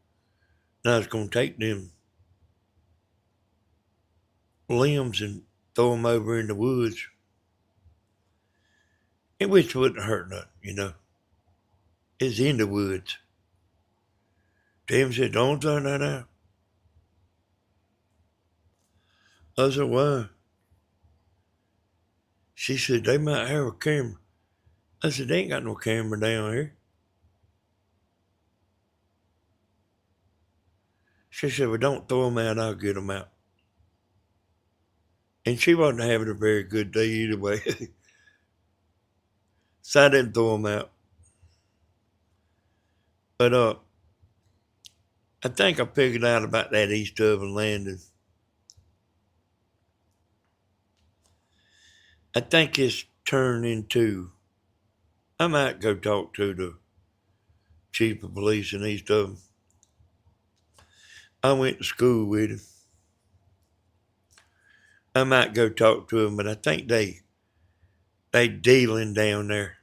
And I was going to take them limbs and throw them over in the woods. And which wouldn't hurt nothing, you know. It's in the woods. Tim said, don't throw that out. I said, why? She said, they might have a camera. I said, they ain't got no camera down here. She said, well, don't throw them out, I'll get them out. And she wasn't having a very good day either way. So I didn't throw them out. But I think I figured out about that East Oven landing. I think it's turned into, I might go talk to the chief of police in East Oven. I went to school with him. I might go talk to him, but I think they dealing down there.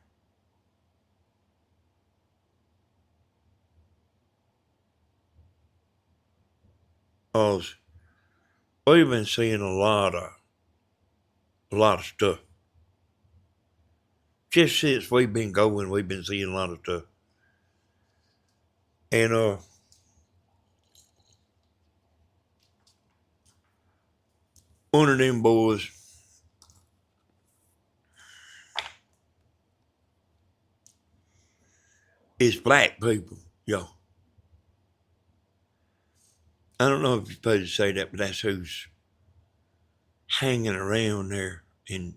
Cause we've been seeing a lot of stuff. Just since we've been going, we've been seeing a lot of stuff. And one of them boys is black people, y'all. I don't know if you're supposed to say that, but that's who's hanging around there. And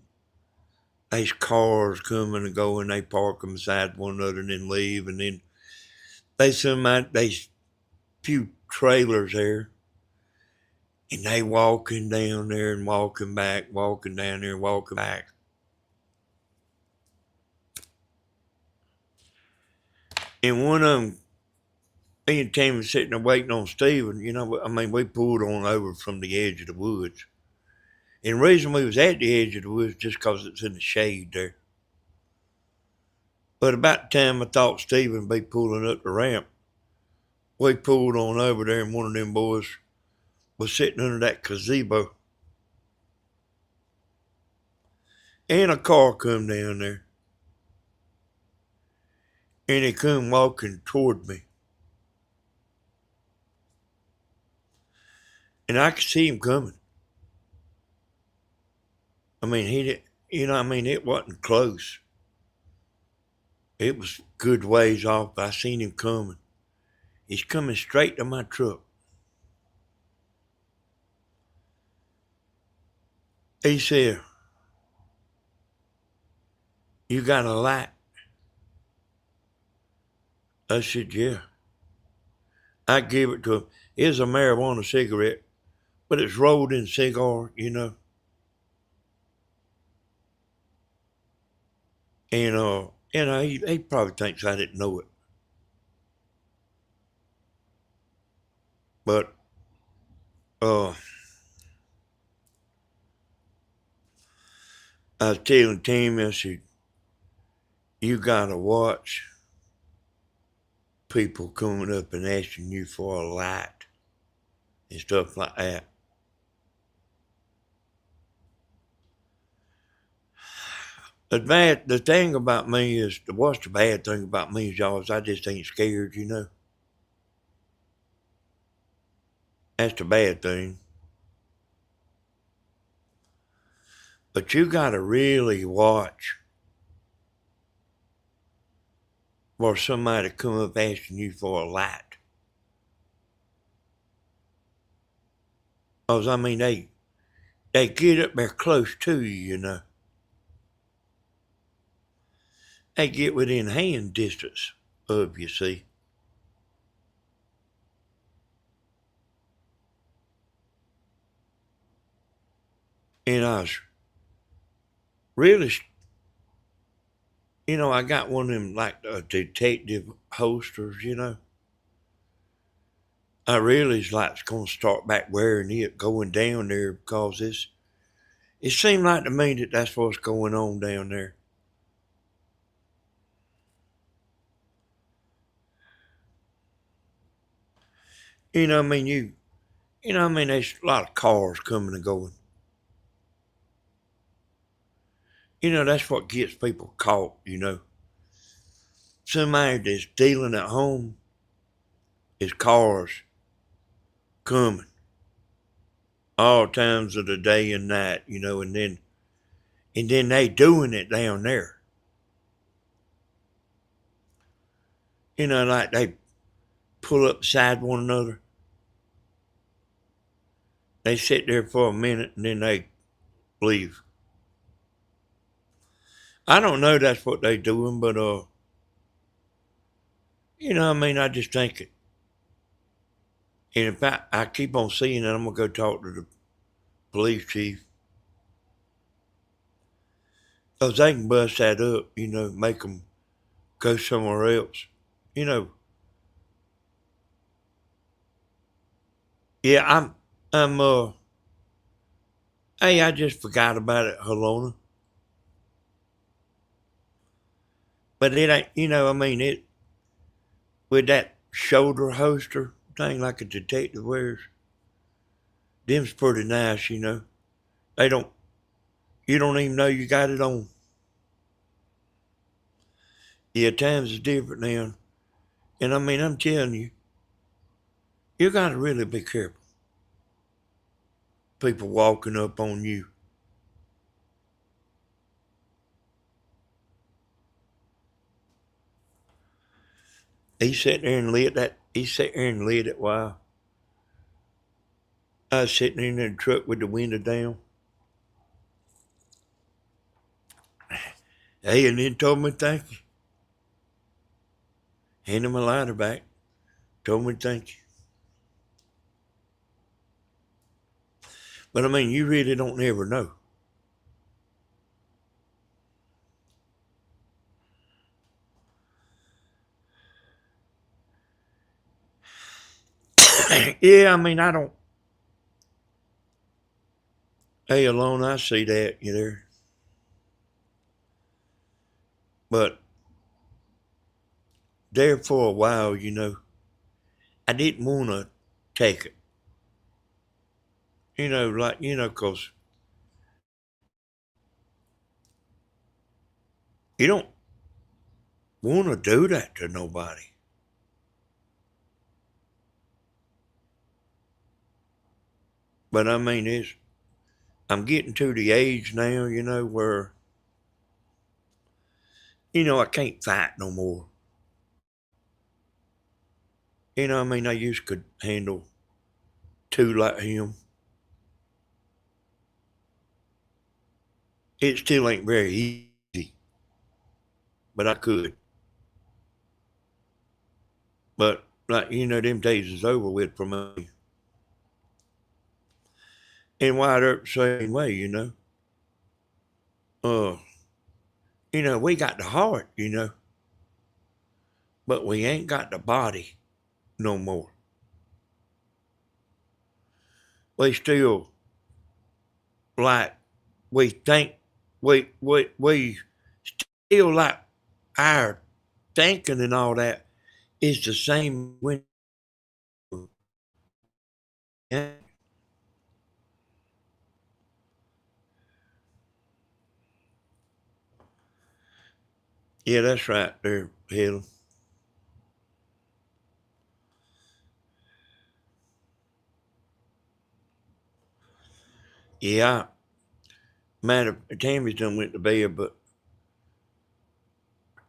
there's cars coming and going. They park them beside one another and then leave. And then there's few trailers there. And they walking down there and walking back, walking down there, walking back. And one of them, me and Tim was sitting there waiting on Steven. You know, I mean, we pulled on over from the edge of the woods. And the reason we was at the edge of the woods just because it's in the shade there. But about the time I thought Steven would be pulling up the ramp, we pulled on over there and one of them boys was sitting under that gazebo. And a car come down there. And he come walking toward me. And I could see him coming. I mean, it wasn't close. It was good ways off, but I seen him coming. He's coming straight to my truck. He said, "You got a light?" I said, "Yeah." I gave it to him. It was a marijuana cigarette, but it's rolled in cigar, you know. And he probably thinks I didn't know it. But I was telling Tim, I said, "You gotta watch people coming up and asking you for a light and stuff like that." The thing about me is, what's the bad thing about me, y'all, is I just ain't scared, you know. That's the bad thing. But you gotta really watch for somebody to come up asking you for a light. Because, I mean, they get up there close to you, you know. They get within hand distance of you, see. And I was really, I got one of them like detective holsters, you know. I really is like going to start back wearing it, going down there, because it seemed like to me that that's what's going on down there. There's a lot of cars coming and going. That's what gets people caught, you know. Somebody that's dealing at home is cars coming all times of the day and night, and then they doing it down there. Like they pull up beside one another. They sit there for a minute and then they leave. I don't know that's what they doing, but I just think it. And if I keep on seeing it, I'm gonna go talk to the police chief. Because they can bust that up, make them go somewhere else. Yeah, hey, I just forgot about it, Helona. But it ain't, it, with that shoulder holster thing like a detective wears, Them's pretty nice, you know. You don't even know you got it on. Yeah, times is different now. And I mean, I'm telling you, you got to really be careful. People walking up on you. He sat there and lit that. He sat there and lit it while I was sitting in the truck with the window down. Hey, and then told me thank you. Handed my lighter back. Told me thank you. But I mean, you really don't ever know. Yeah, I mean, I don't. Hey, alone, I see that, you know. But there for a while, you know, I didn't want to take it. You know, like, you know, 'cause you don't want to do that to nobody. But I mean, I'm getting to the age now, you know, where, you know, I can't fight no more. You know, I mean, I used could handle two like him. It still ain't very easy, but I could. But like, you know, them days is over with for me. And Wyatt Earp the same way, you know. Uh, you know, we got the heart, you know, but we ain't got the body no more. We still like we think we still like our thinking and all that is the same when yeah, that's right there, Helen. Yeah, matter Tammy's done went to bed, but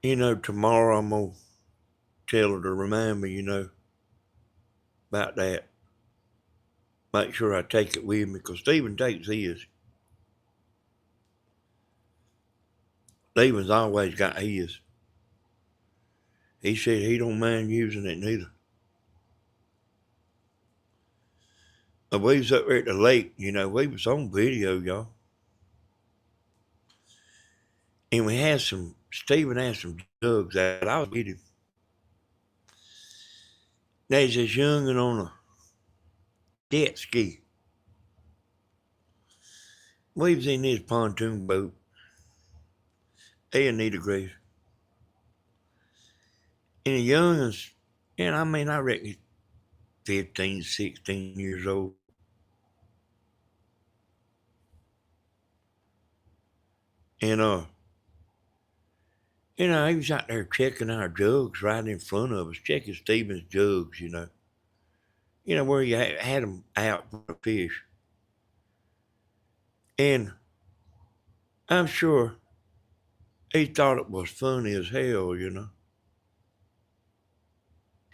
you know, tomorrow I'm gonna tell her to remind me, you know, about that. Make sure I take it with me because Stephen takes his. Stephen's always got his. He said he don't mind using it neither. But we was up there at the lake, you know, we was on video, y'all. And Stephen had some jugs that I was with him. There's this youngin' on a jet ski. We was in his pontoon boat. He and Nita Grace. And the youngins, and I mean, I reckon he's 15, 16 years old. And, you know, he was out there checking our jugs right in front of us, checking Stephen's jugs, you know. You know, where you had them out for the fish. And I'm sure he thought it was funny as hell, you know.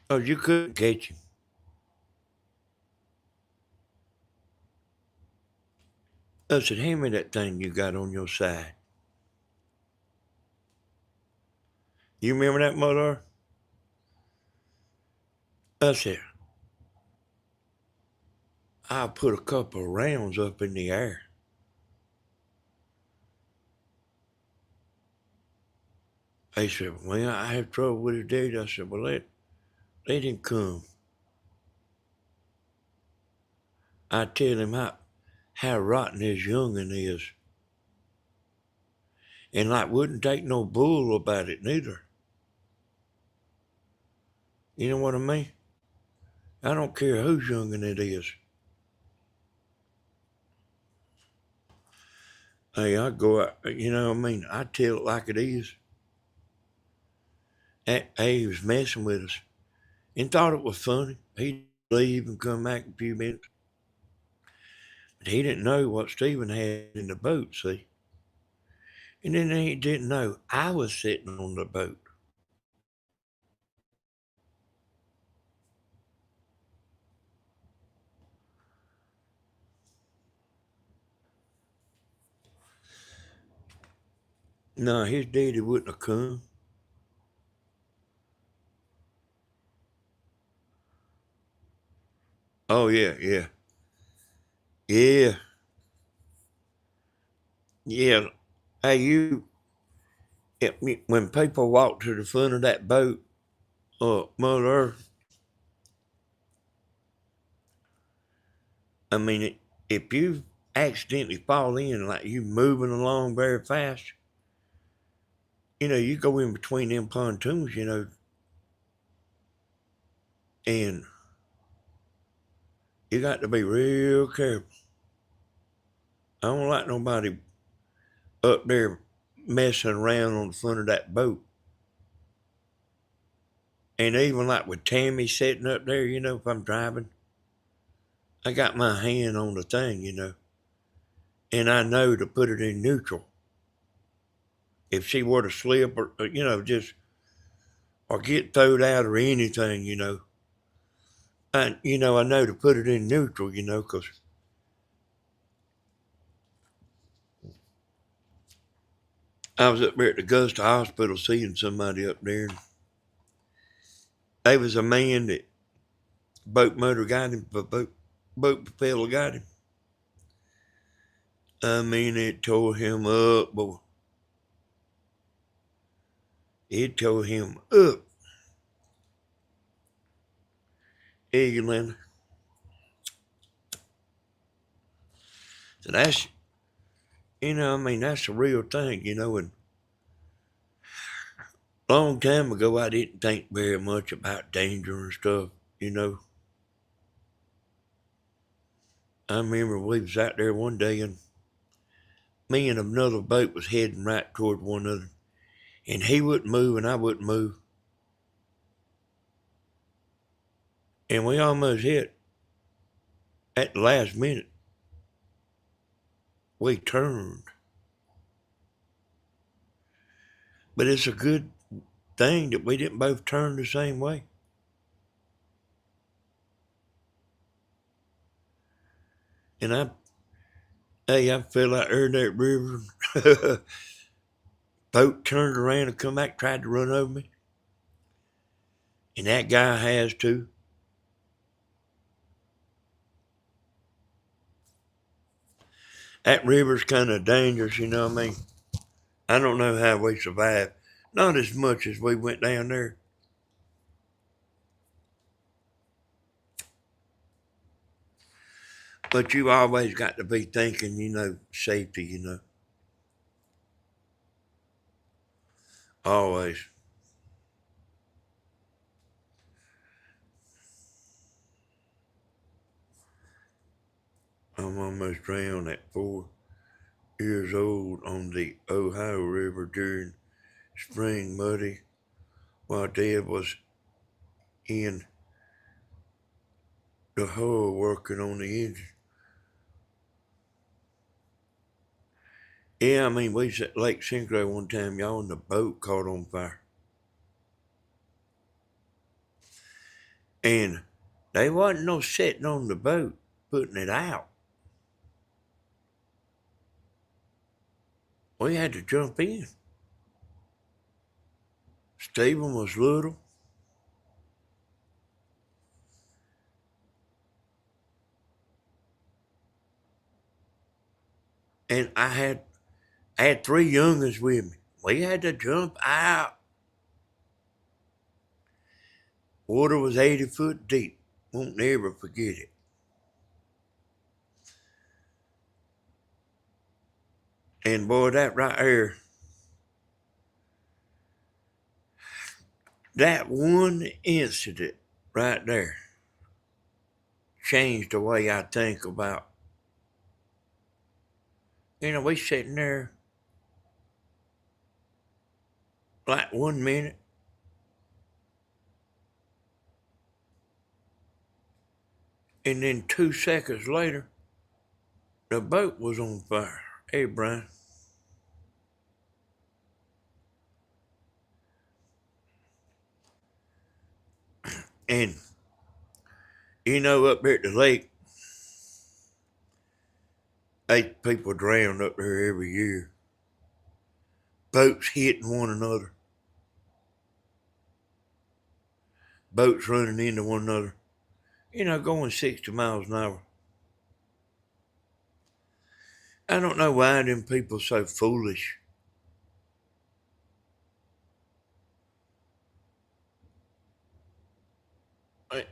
Oh, you couldn't catch him. I said, hand me that thing you got on your side. You remember that, Mother? I said, I'll put a couple of rounds up in the air. He said, well, I have trouble with his dad. I said, well, let him come. I tell him how rotten his youngin' is. And like wouldn't take no bull about it neither. You know what I mean? I don't care whose youngin' it is. Hey, I go out, you know what I mean? I tell it like it is. Hey, he was messing with us and thought it was funny. He'd leave and come back in a few minutes. But he didn't know what Stephen had in the boat, see? And then he didn't know I was sitting on the boat. No, his daddy wouldn't have come. Oh, yeah, yeah. Yeah. Yeah. Hey, when people walk to the front of that boat, Mother Earth, I mean, if you accidentally fall in, like you moving along very fast, you go in between them pontoons, and you got to be real careful. I don't like nobody up there messing around on the front of that boat. And even like with Tammy sitting up there, if I'm driving, I got my hand on the thing, and I know to put it in neutral. If she were to slip or, or get thrown out or anything, I know to put it in neutral, because I was up there at the Augusta Hospital seeing somebody up there. And there was a man that boat motor got him, boat propeller got him. I mean, it tore him up, boy. It tore him up. England. So that's, that's a real thing, and a long time ago, I didn't think very much about danger and stuff, I remember we was out there one day and me and another boat was heading right toward one another. And he wouldn't move and I wouldn't move. And we almost hit at the last minute. We turned. But it's a good thing that we didn't both turn the same way. And I fell out there in that river. Boat turned around and come back, tried to run over me. And that guy has too. That river's kind of dangerous, you know what I mean? I don't know how we survived. Not as much as we went down there. But you always got to be thinking, safety, Always. I'm almost drowned at 4 years old on the Ohio River during spring muddy while Dad was in the hull working on the engine. Yeah, we was at Lake Synchro one time, y'all, and the boat caught on fire. And they wasn't no sitting on the boat putting it out. We had to jump in. Stephen was little. And I had 3 youngins with me. We had to jump out. Water was 80 foot deep. Won't never forget it. And boy, that right there, that one incident right there changed the way I think about, We sitting there like 1 minute, and then 2 seconds later, the boat was on fire. Hey, Brian. And, up there at the lake, 8 people drown up there every year. Boats hitting one another. Boats running into one another. Going 60 miles an hour. I don't know why them people so foolish. Out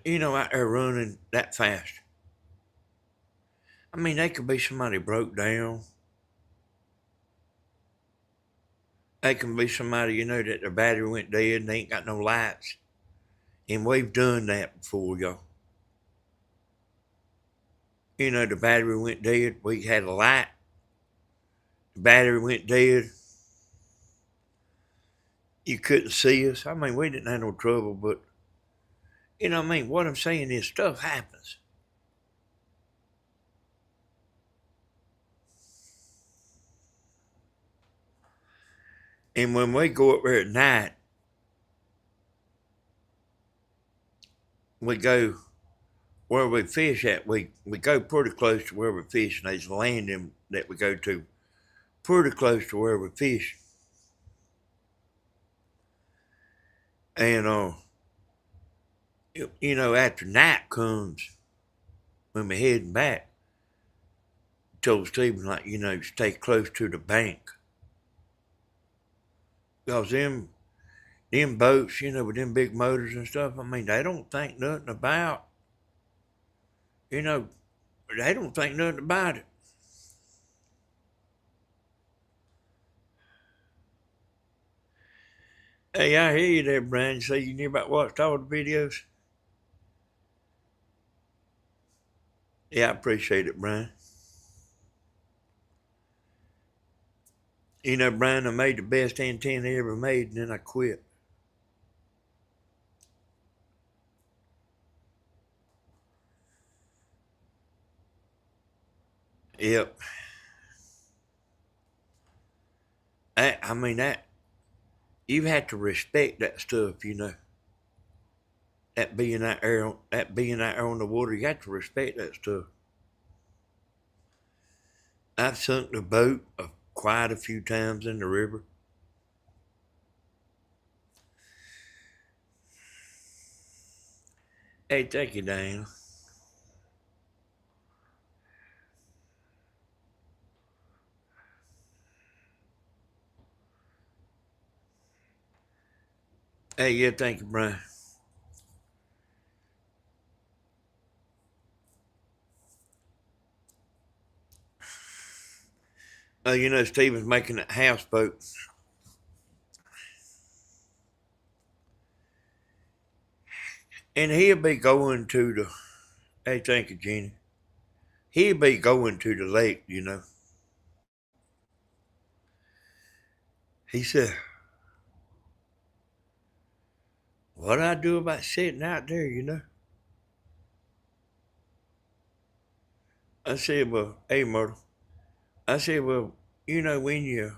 there running that fast. I mean, they could be somebody broke down. They can be somebody, that their battery went dead and they ain't got no lights. And we've done that before, y'all. The battery went dead. We had a light. The battery went dead. You couldn't see us. I mean, we didn't have no trouble, but, what I'm saying is stuff happens. And when we go up there at night, we go where we fish at. We go pretty close to where we fish, and there's landing that we go to pretty close to where we fish. And, after night comes, when we're heading back, I told Stephen, stay close to the bank. Because them boats, with them big motors and stuff, I mean, they don't think nothing about, they don't think nothing about it. Hey, I hear you there, Brian. You say you never about watched all the videos? Yeah, I appreciate it, Brian. Brian, I made the best antenna I ever made, and then I quit. Yep. I mean, you have to respect that stuff, That being out there on the water, you have to respect that stuff. I've sunk the boat quite a few times in the river. Hey, thank you, Diana. Hey, yeah, thank you, Brian. Stephen's making that houseboat. And he'll be going to the, hey, thank you, Jenny. He'll be going to the lake, He said, what I do about sitting out there, I said, well, hey, Myrtle. I said, well, when you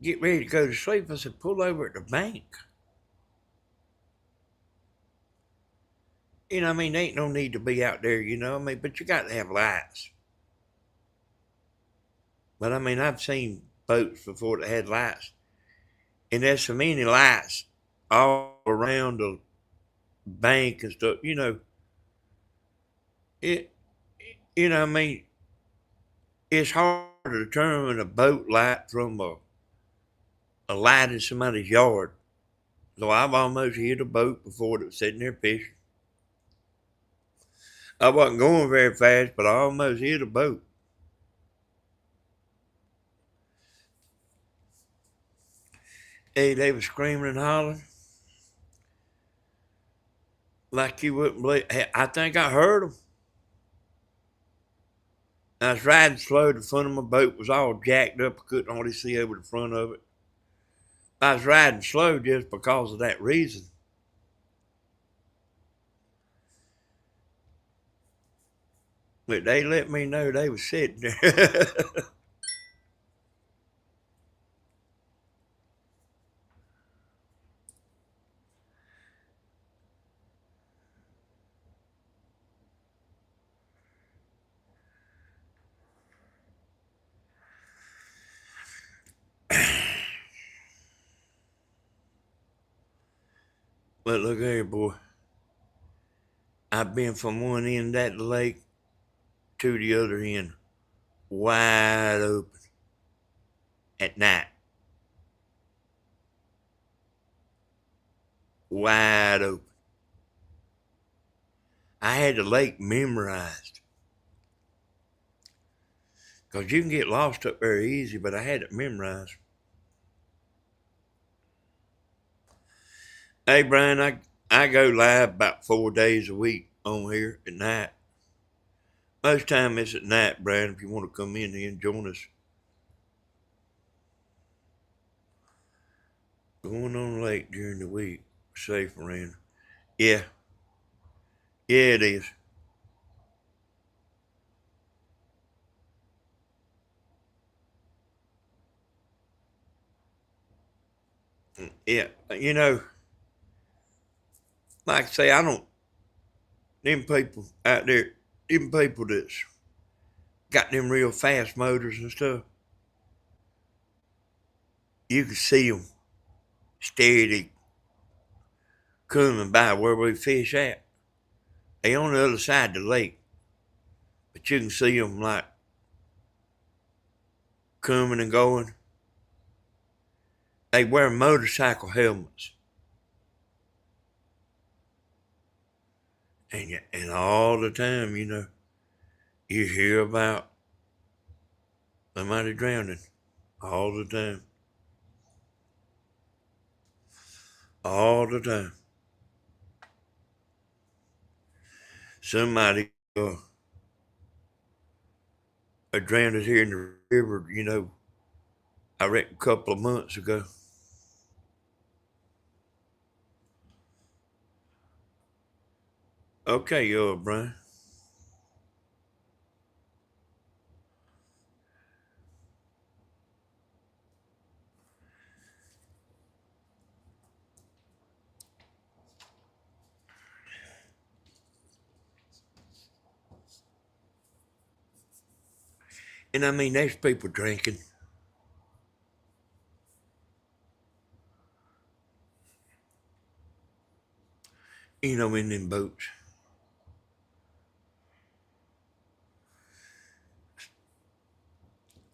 get ready to go to sleep, I said, pull over at the bank. There ain't no need to be out there, but you got to have lights. But I've seen boats before that had lights. And there's so many lights all around the bank and stuff, it's hard to determine a boat light from a light in somebody's yard. So I've almost hit a boat before that was sitting there fishing. I wasn't going very fast, but I almost hit a boat. Hey, they were screaming and hollering. Like you wouldn't believe. Hey, I think I heard them. I was riding slow. The front of my boat was all jacked up. I couldn't hardly see over the front of it. I was riding slow just because of that reason. But they let me know they was sitting there. But look here, boy. I've been from one end of the lake to the other end, wide open, at night. Wide open. I had the lake memorized. Because you can get lost up there easy, but I had it memorized. Hey, Brian, I go live about 4 days a week on here at night. Most time it's at night, Brian, if you want to come in here and join us. Going on lake during the week. Safe around. Yeah. Yeah, it is. Yeah. You know, like I say, I don't, them people out there, them people that's got them real fast motors and stuff, you can see them steady coming by where we fish at. They on the other side of the lake, but you can see them like coming and going. They wear motorcycle helmets. And all the time, you know, you hear about somebody drowning all the time. All the time. Somebody drowned here in the river, you know, I reckon a couple of months ago. Okay, Brian. And I mean, there's people drinking. You know, in them boats.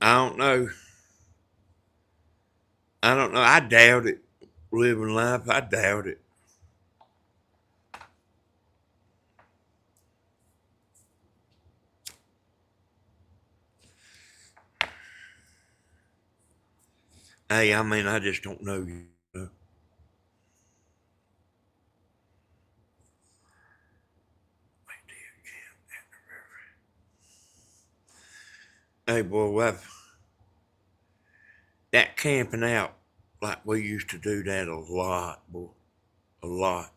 I don't know. I don't know. I doubt it. Living life, I doubt it. Hey, I mean, I just don't know. You know. Hey, boy, that camping out, like we used to do that a lot, boy. A lot.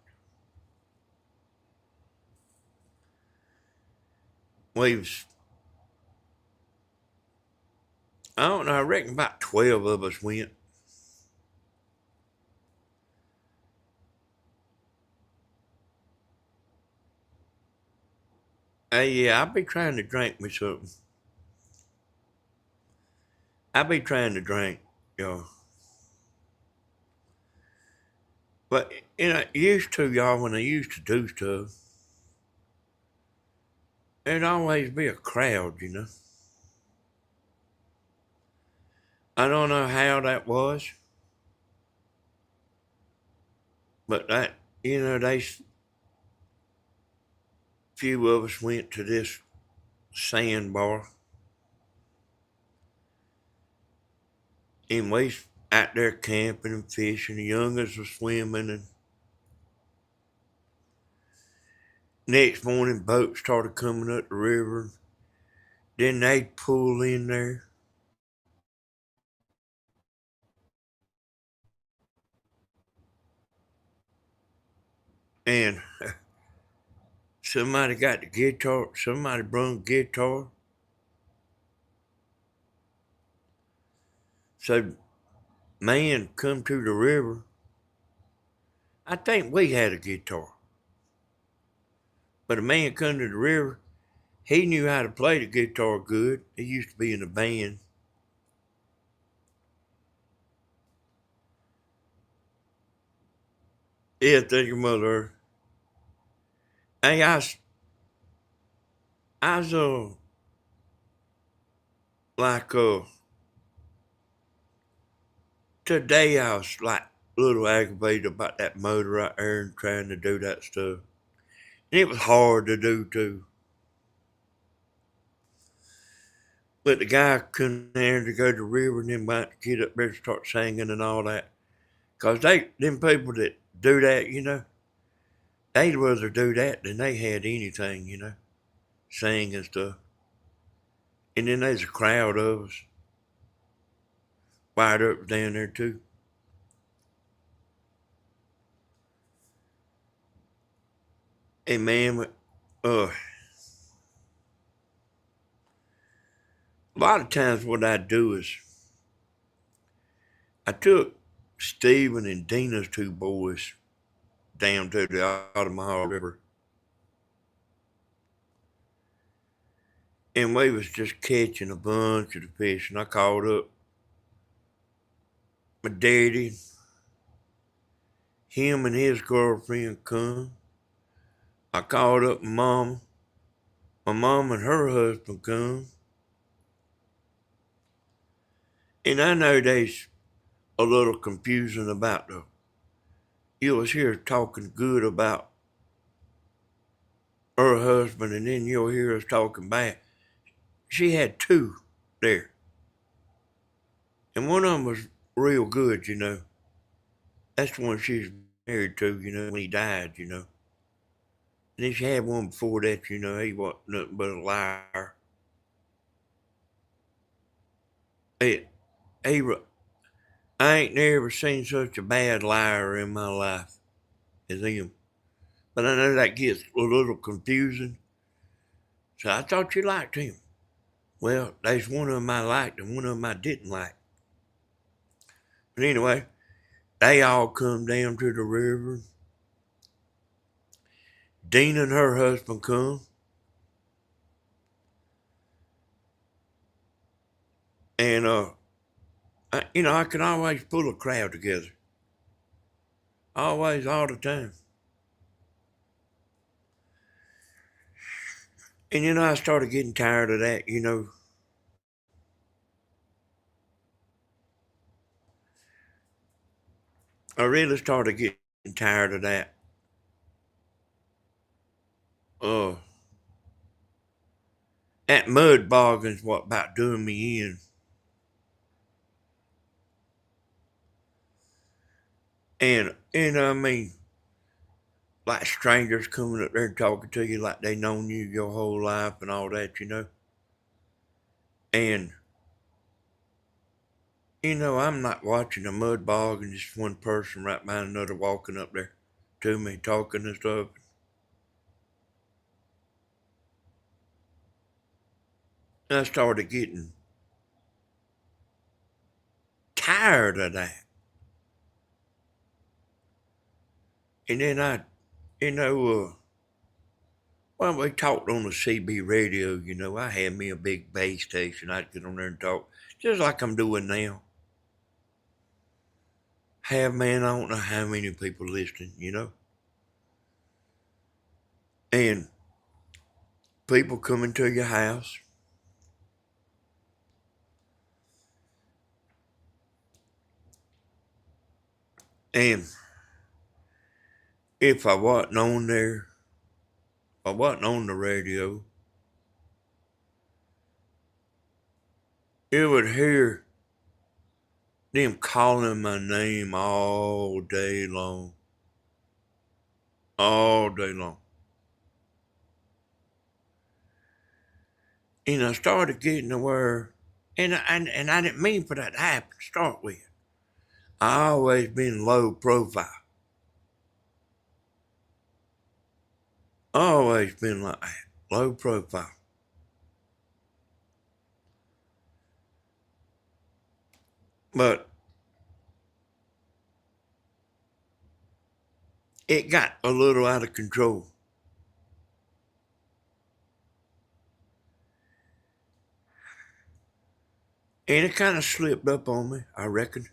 We was, I don't know, I reckon about 12 of us went. Hey, yeah, I be trying to drink me something. I be trying to drink, y'all. But, you know, used to, y'all, when I used to do stuff, there'd always be a crowd, you know. I don't know how that was, but that, you know, few of us went to this sandbar, and we out there camping and fishing. The youngest was swimming, and next morning boats started coming up the river. Then they'd pull in there. And somebody got the guitar, somebody brung guitar. So man come to the river. I think we had a guitar. But a man come to the river, he knew how to play the guitar good. He used to be in a band. Yeah, thank you, Mother. Hey, I was like today I was like a little aggravated about that motor right there and trying to do that stuff. And it was hard to do too. But the guy come there to go to the river and then might get up there and start singing and all that. Cause them people that do that, they'd rather do that than they had anything, sing and stuff. And then there's a crowd of us. Wired up down there too. Hey man, a lot of times what I do is I took Stephen and Dina's two boys down to the Ottawa River. And we was just catching a bunch of the fish. And I called up my daddy. Him and his girlfriend come. I called up my mama. My mom and her husband come. And I know there's a little confusing about you was here talking good about her husband, and then you'll hear us talking bad. She had two there. And one of them was real good, That's the one she's married to, when he died, And then she had one before that, he wasn't nothing but a liar. Hey, I ain't never seen such a bad liar in my life as him. But I know that gets a little confusing. So I thought you liked him. Well, there's one of them I liked and one of them I didn't like. But anyway, they all come down to the river. Dina and her husband come. And, I can always pull a crowd together. Always, all the time. And, I started getting tired of that, I really started getting tired of that. That mud boggin's what about doing me in. And I mean, like strangers coming up there and talking to you like they known you your whole life and all that, And, I'm not watching a mud bog and just one person right behind another walking up there to me, talking and stuff. And I started getting tired of that. And then when we talked on the CB radio, I had me a big base station. I'd get on there and talk, just like I'm doing now. Man, I don't know how many people listening, And people coming to your house. And if I wasn't on there, I wasn't on the radio, you would hear them calling my name all day long. All day long. And I started getting to where, and I didn't mean for that to happen to start with. I always been low profile. Always been like that, low profile. But it got a little out of control. And it kind of slipped up on me, I reckon.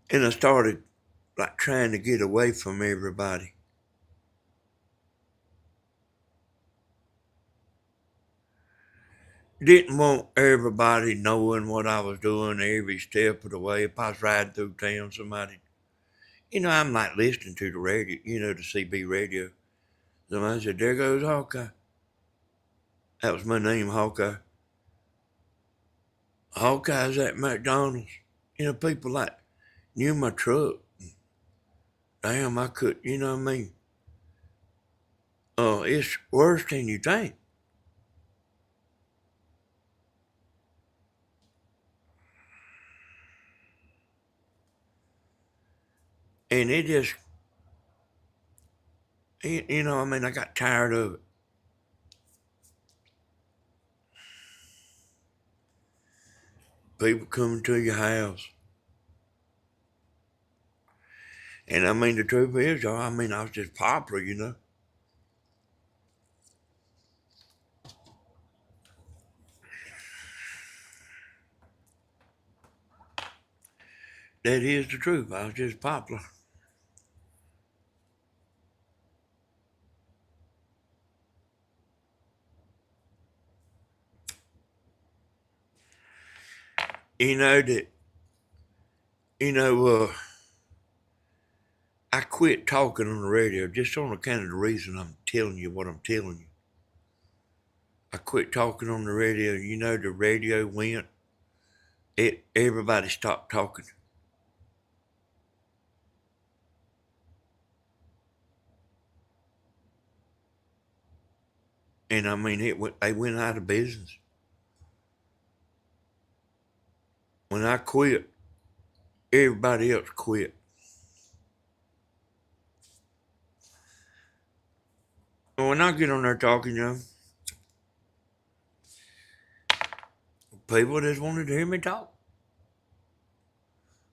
And I started like trying to get away from everybody. Didn't want everybody knowing what I was doing every step of the way. If I was riding through town, somebody, I'm like listening to the radio, the CB radio. Somebody said, "There goes Hawkeye." That was my name, Hawkeye. Hawkeye's at McDonald's. People like knew my truck. Damn, I could, you know what I mean? It's worse than you think. And it just, I got tired of it. People coming to your house. And the truth is, y'all, I was just popular. That is the truth. I was just popular. I quit talking on the radio just on account of the reason I'm telling you what I'm telling you. I quit talking on the radio. The radio went. Everybody stopped talking. And they went out of business. When I quit, everybody else quit. And when I get on there talking, people just wanted to hear me talk.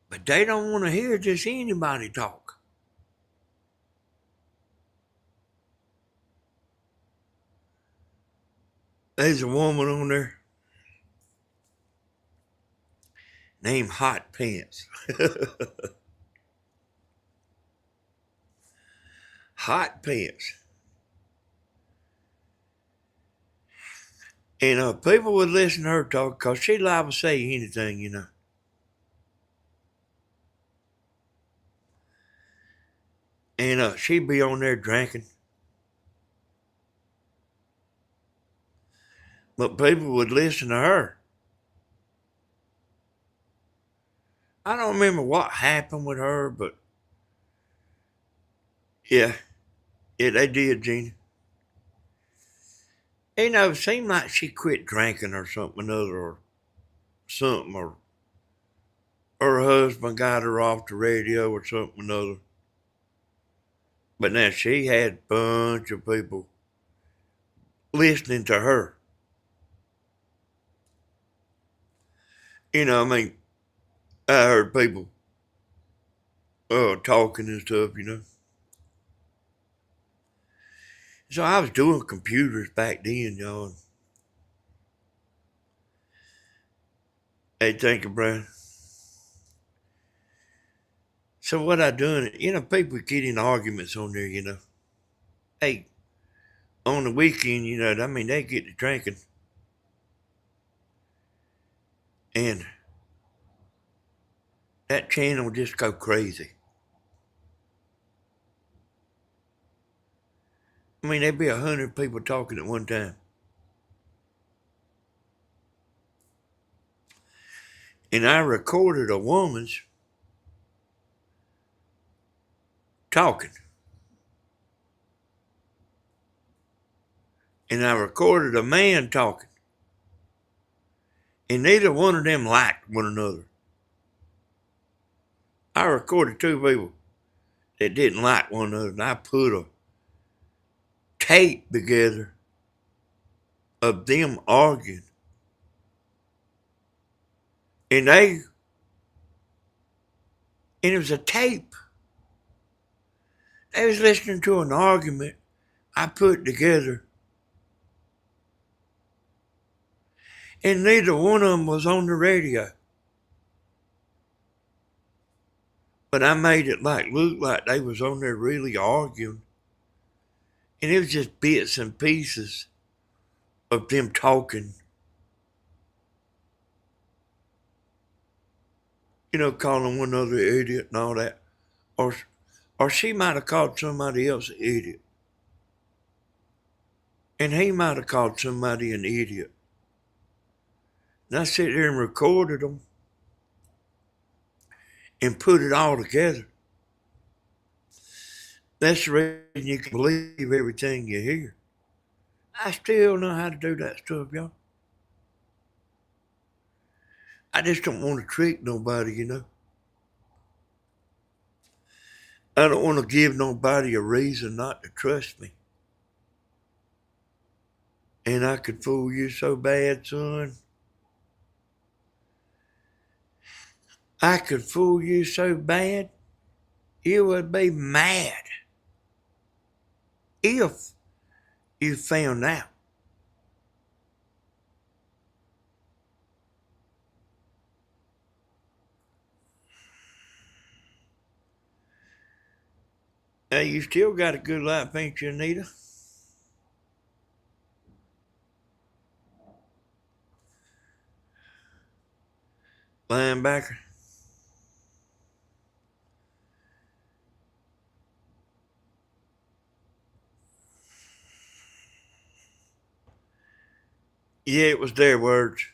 But they don't want to hear just anybody talk. There's a woman on there named Hot Pants. Hot Pants. And people would listen to her talk because she'd liable to say anything. And she'd be on there drinking. But people would listen to her. I don't remember what happened with her, but yeah, they did, Gina. It seemed like she quit drinking or something or her husband got her off the radio or something or other. But now she had a bunch of people listening to her. I heard people talking and stuff. So I was doing computers back then, y'all. Hey, thank you, Brian. So what I done, people get in arguments on there, Hey, on the weekend, they get to drinking. And that channel just go crazy. There'd be 100 people talking at one time. And I recorded a woman's talking. and I recorded a man talking. And neither one of them liked one another. I recorded two people that didn't like one another, and I put a tape together of them arguing. And it was a tape. They was listening to an argument I put together. And neither one of them was on the radio. But I made it look like they was on there really arguing. And it was just bits and pieces of them talking. You know, calling one another idiot and all that. Or she might have called somebody else an idiot. And he might have called somebody an idiot. And I sit there and recorded them and put it all together. That's the reason you can believe everything you hear. I still know how to do that stuff, y'all. I just don't want to trick nobody, you know. I don't want to give nobody a reason not to trust me. And I could fool you so bad, son. I could fool you so bad, you would be mad if you found out. Now, you still got a good life, ain't you, Anita? Linebacker. Yeah, it was their words.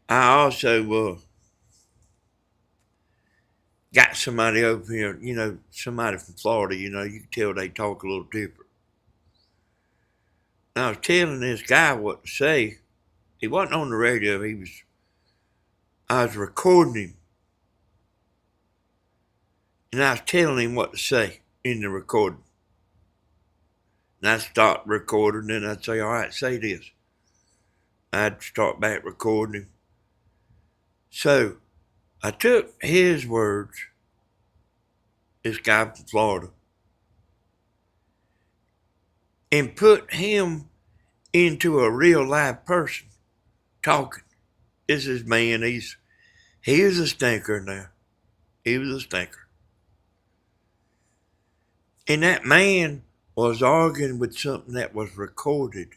I also got somebody over here, you know, somebody from Florida, you know, you can tell they talk a little different. And I was telling this guy what to say. He wasn't on the radio, I was recording him. And I was telling him what to say in the recording. And I'd stop recording, and I'd say, all right, say this. I'd start back recording him. So I took his words, this guy from Florida, and put him into a real live person talking. This is man, he was a stinker now. He was a stinker. And that man was arguing with something that was recorded.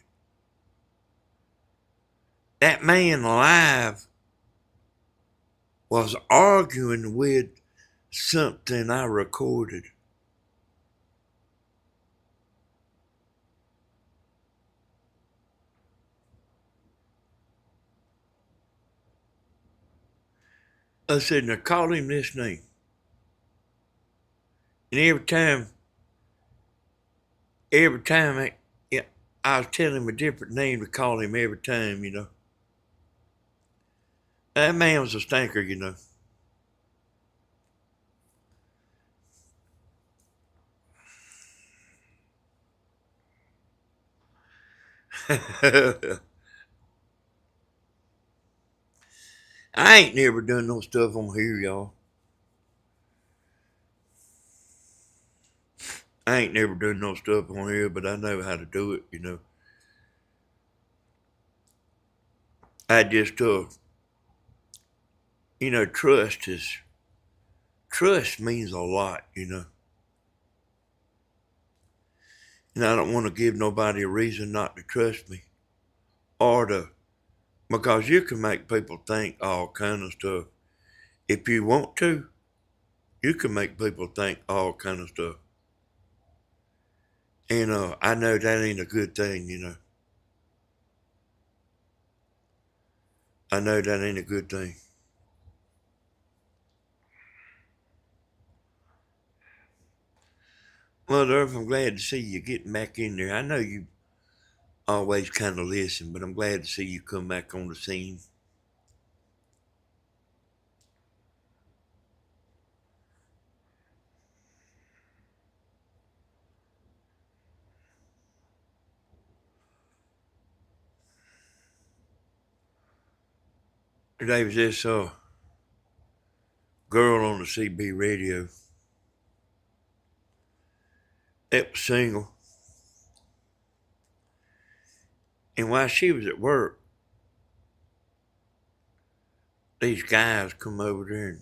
That man live was arguing with something I recorded. I said, now call him this name. And every time I was telling him a different name to call him every time, you know. That man was a stinker, you know. I ain't never done no stuff on here, y'all. I ain't never done no stuff on here, but I know how to do it, you know. I just, you know, trust means a lot, you know. And I don't want to give nobody a reason not to trust me. Because you can make people think all kind of stuff. If you want to, you can make people think all kind of stuff. And I know that ain't a good thing, you know. I know that ain't a good thing. Mother Earth, I'm glad to see you getting back in there. I know you always kind of listen, but I'm glad to see you come back on the scene. Today was this girl on the CB radio. It was single. And while she was at work, these guys come over there and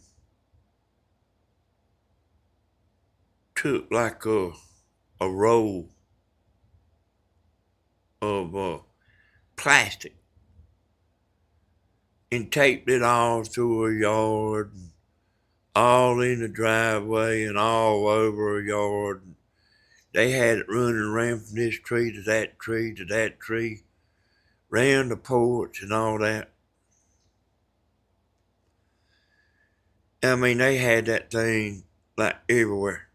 took like a roll of plastic and taped it all through her yard, and all in the driveway and all over her yard. They had it running around from this tree to that tree to that tree, round the porch and all that. I mean, they had that thing like everywhere.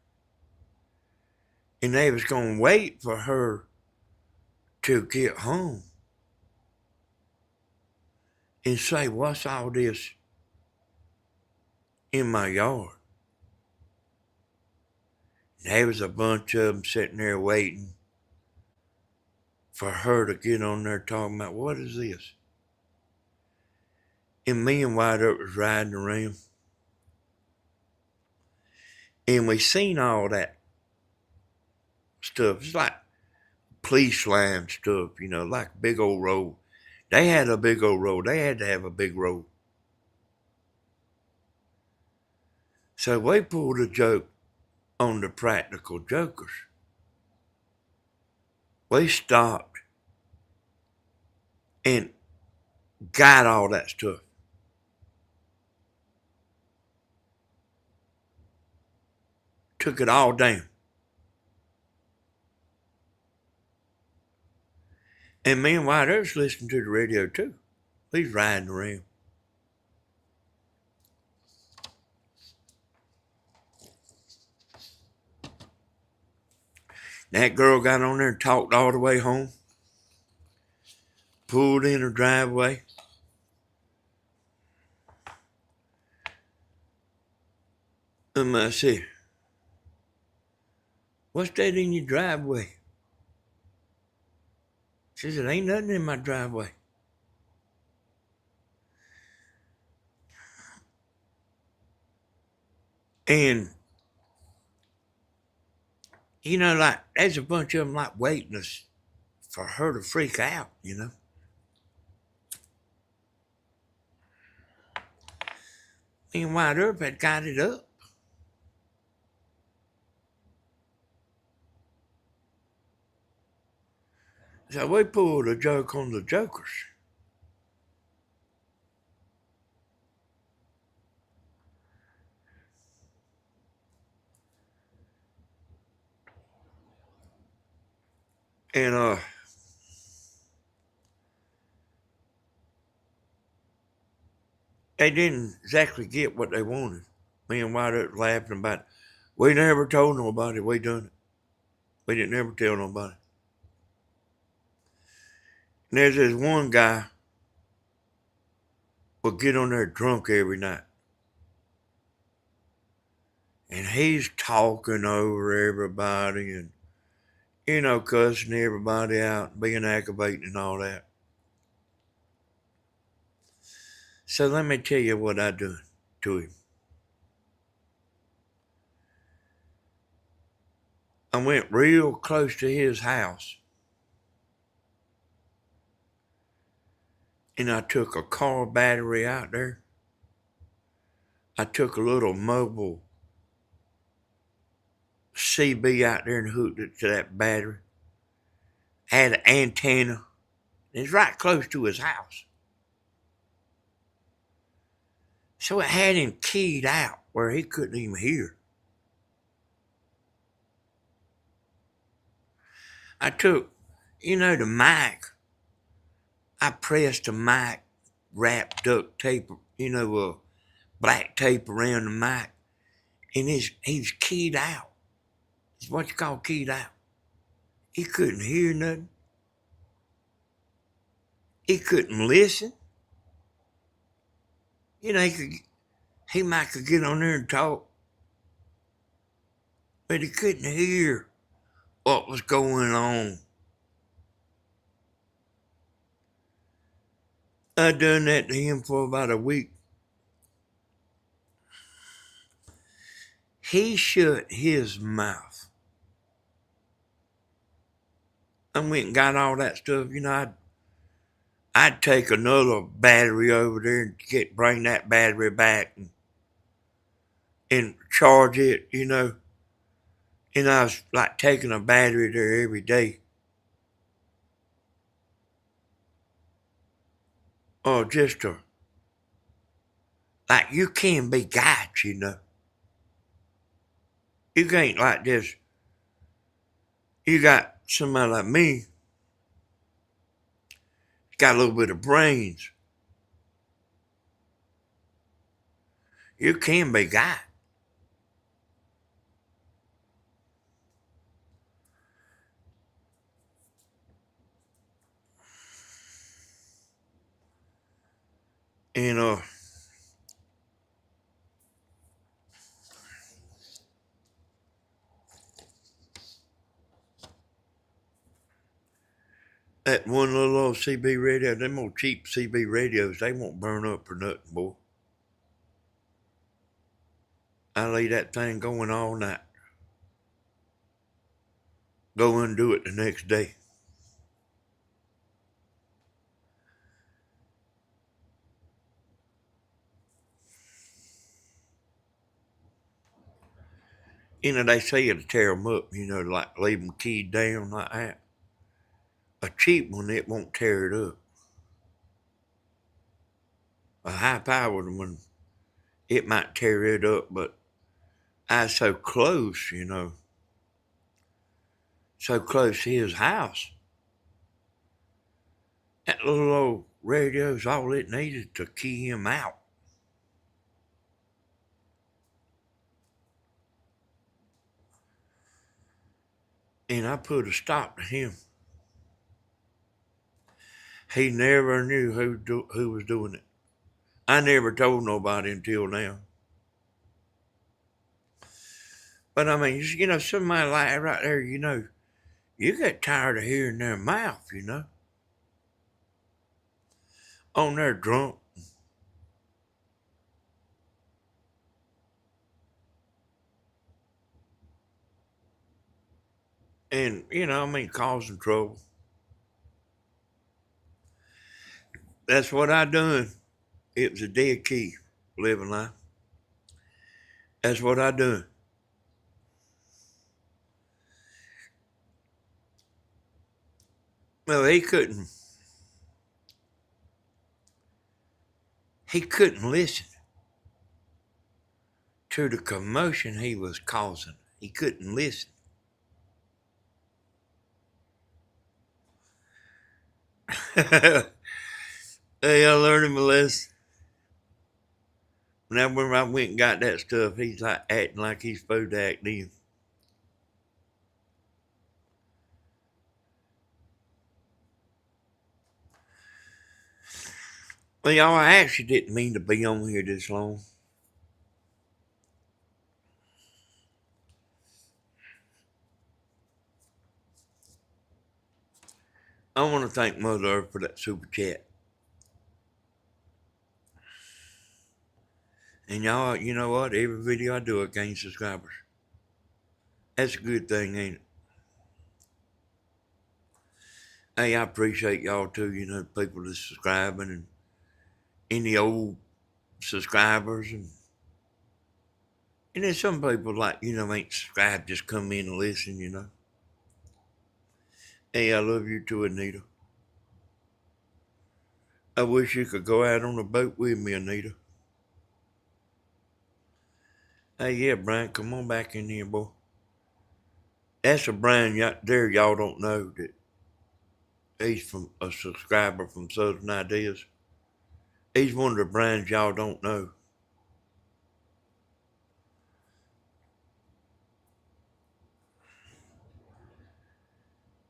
And they was going to wait for her to get home and say, what's all this in my yard? And there was a bunch of them sitting there waiting for her to get on there talking about, what is this? And me and White Earp was riding around. And we seen all that stuff. It's like police line stuff, you know, like a big old road. They had a big old road. They had to have a big road. So we pulled a joke on the Practical Jokers. We stopped and got all that stuff. Took it all down. And me and White Earth's listening to the radio too. He's riding around. That girl got on there and talked all the way home. Pulled in her driveway. And I said, what's that in your driveway? She said, ain't nothing in my driveway. And, you know, like, there's a bunch of them like waiting for her to freak out, you know. Me and White Earp had got it up. So we pulled a joke on the Jokers. And they didn't exactly get what they wanted. Me and White Earp laughing about it. We never told nobody we done it. We didn't ever tell nobody. And there's this one guy would get on there drunk every night. And he's talking over everybody and, you know, cussing everybody out, being aggravating and all that. So let me tell you what I done to him. I went real close to his house. And I took a car battery out there. I took a little mobile CB out there and hooked it to that battery. Had an antenna. It's right close to his house. So it had him keyed out where he couldn't even hear. I took, you know, the mic. I pressed the mic, wrapped duct tape, you know, black tape around the mic. And he's keyed out. He's what you call keyed out. He couldn't hear nothing. He couldn't listen. You know, he might could get on there and talk, but he couldn't hear what was going on. I done that to him for about a week. He shut his mouth. I went and got all that stuff. You know, I'd take another battery over there and bring that battery back and charge it, you know. And I was like taking a battery there every day. Or just like you can be guided, you know. You can't like this. You got somebody like me, got a little bit of brains. You can be guided. And that one little old CB radio, them old cheap CB radios, they won't burn up for nothing, boy. I leave that thing going all night. Go undo it the next day. You know, they say it'll tear them up, you know, like leave them keyed down like that. A cheap one, it won't tear it up. A high-powered one, it might tear it up, but I was so close, you know, so close to his house. That little old radio's all it needed to key him out. And I put a stop to him. He never knew who was doing it. I never told nobody until now. But I mean, you know, somebody like right there, you know, you get tired of hearing their mouth, you know. On their drunk. And, you know, I mean, causing trouble. That's what I done. It was a dead key, living life. That's what I done. Well, he couldn't listen to the commotion he was causing. He couldn't listen. Hey, I learned him a lesson. Now, when I went and got that stuff, he's like acting like he's supposed to act then. Well, y'all, I actually didn't mean to be on here this long. I want to thank Mother Earth for that super chat. And y'all, you know what? Every video I do, I gain subscribers. That's a good thing, ain't it? Hey, I appreciate y'all too, you know, people that's subscribing and any old subscribers. And there's some people like, you know, ain't subscribed, just come in and listen, you know. Hey, I love you too, Anita. I wish you could go out on a boat with me, Anita. Hey, yeah, Brian, come on back in here, boy. That's a Brian there y'all don't know that he's from a subscriber from Southern Ideas. He's one of the Brians y'all don't know.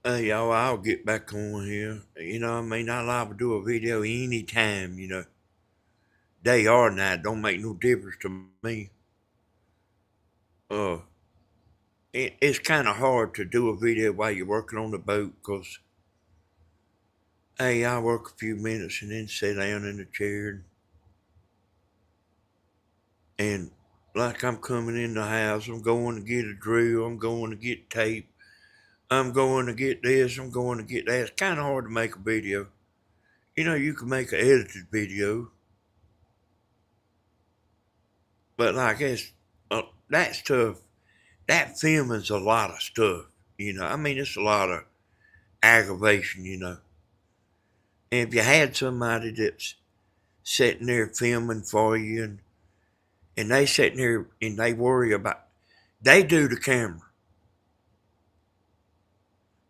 Hey, y'all, I'll get back on here. You know, I mean, I liable to do a video anytime, you know. Day or night, don't make no difference to me. Uh, it's kind of hard to do a video while you're working on the boat because, hey, I work a few minutes and then sit down in the chair and like I'm coming in the house, I'm going to get a drill, I'm going to get tape, I'm going to get this, I'm going to get that. It's kind of hard to make a video. You know, you can make an edited video, but like that stuff, that filming's a lot of stuff. You know, I mean, it's a lot of aggravation. You know, and if you had somebody that's sitting there filming for you, and they sitting there and they worry about, they do the camera.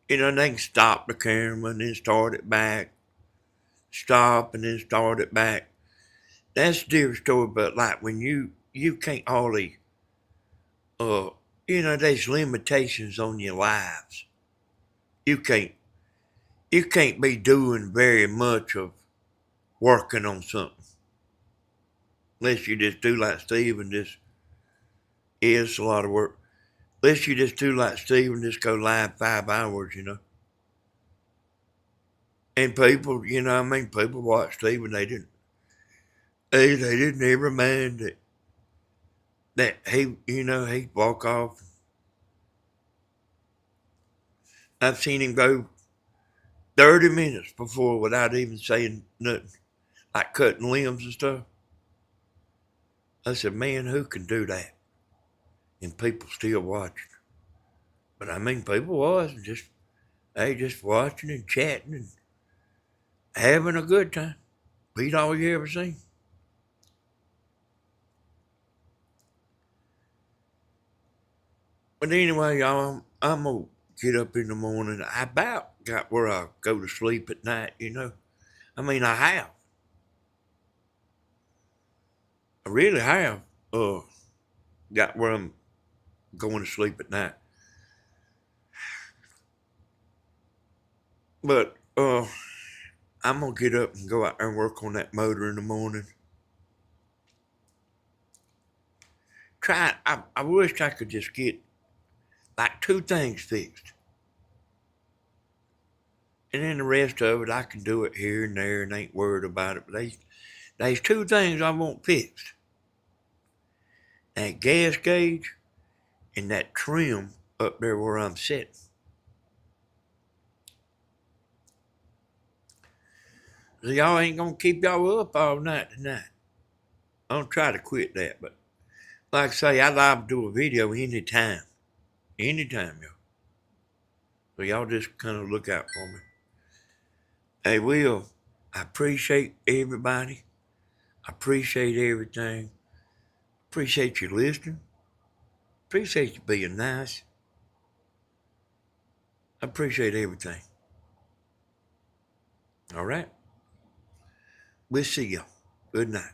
You know, they can stop the camera and then start it back, stop and then start it back. That's a different story. But like when you can't hardly, you know, there's limitations on your lives. You can't be doing very much of working on something unless you just do like Steve and just, yeah, it's a lot of work. Unless you just do like Steve and just go live 5 hours, you know. And people, you know, I mean, people watch Steve and they didn't ever mind that he, you know, he'd walk off. I've seen him go 30 minutes before without even saying nothing, like cutting limbs and stuff. I said, man, who can do that? And people still watching. But I mean, people was just watching and chatting and having a good time. Beat all you ever seen. But anyway, y'all, I'm gonna get up in the morning. I about got where I go to sleep at night, you know. I mean, I have. I really have. Got where I'm going to sleep at night. But I'm gonna get up and go out there and work on that motor in the morning. I wish I could just get like 2 things fixed. And then the rest of it, I can do it here and there and ain't worried about it. But there's 2 things I want fixed. That gas gauge and that trim up there where I'm sitting. So y'all ain't gonna keep y'all up all night tonight. I'm gonna try to quit that, but like I say, I'd like to do a video anytime. Anytime, y'all. So y'all just kind of look out for me. Hey, Will, I appreciate everybody. I appreciate everything. Appreciate you listening. Appreciate you being nice. I appreciate everything. All right? We'll see y'all. Good night.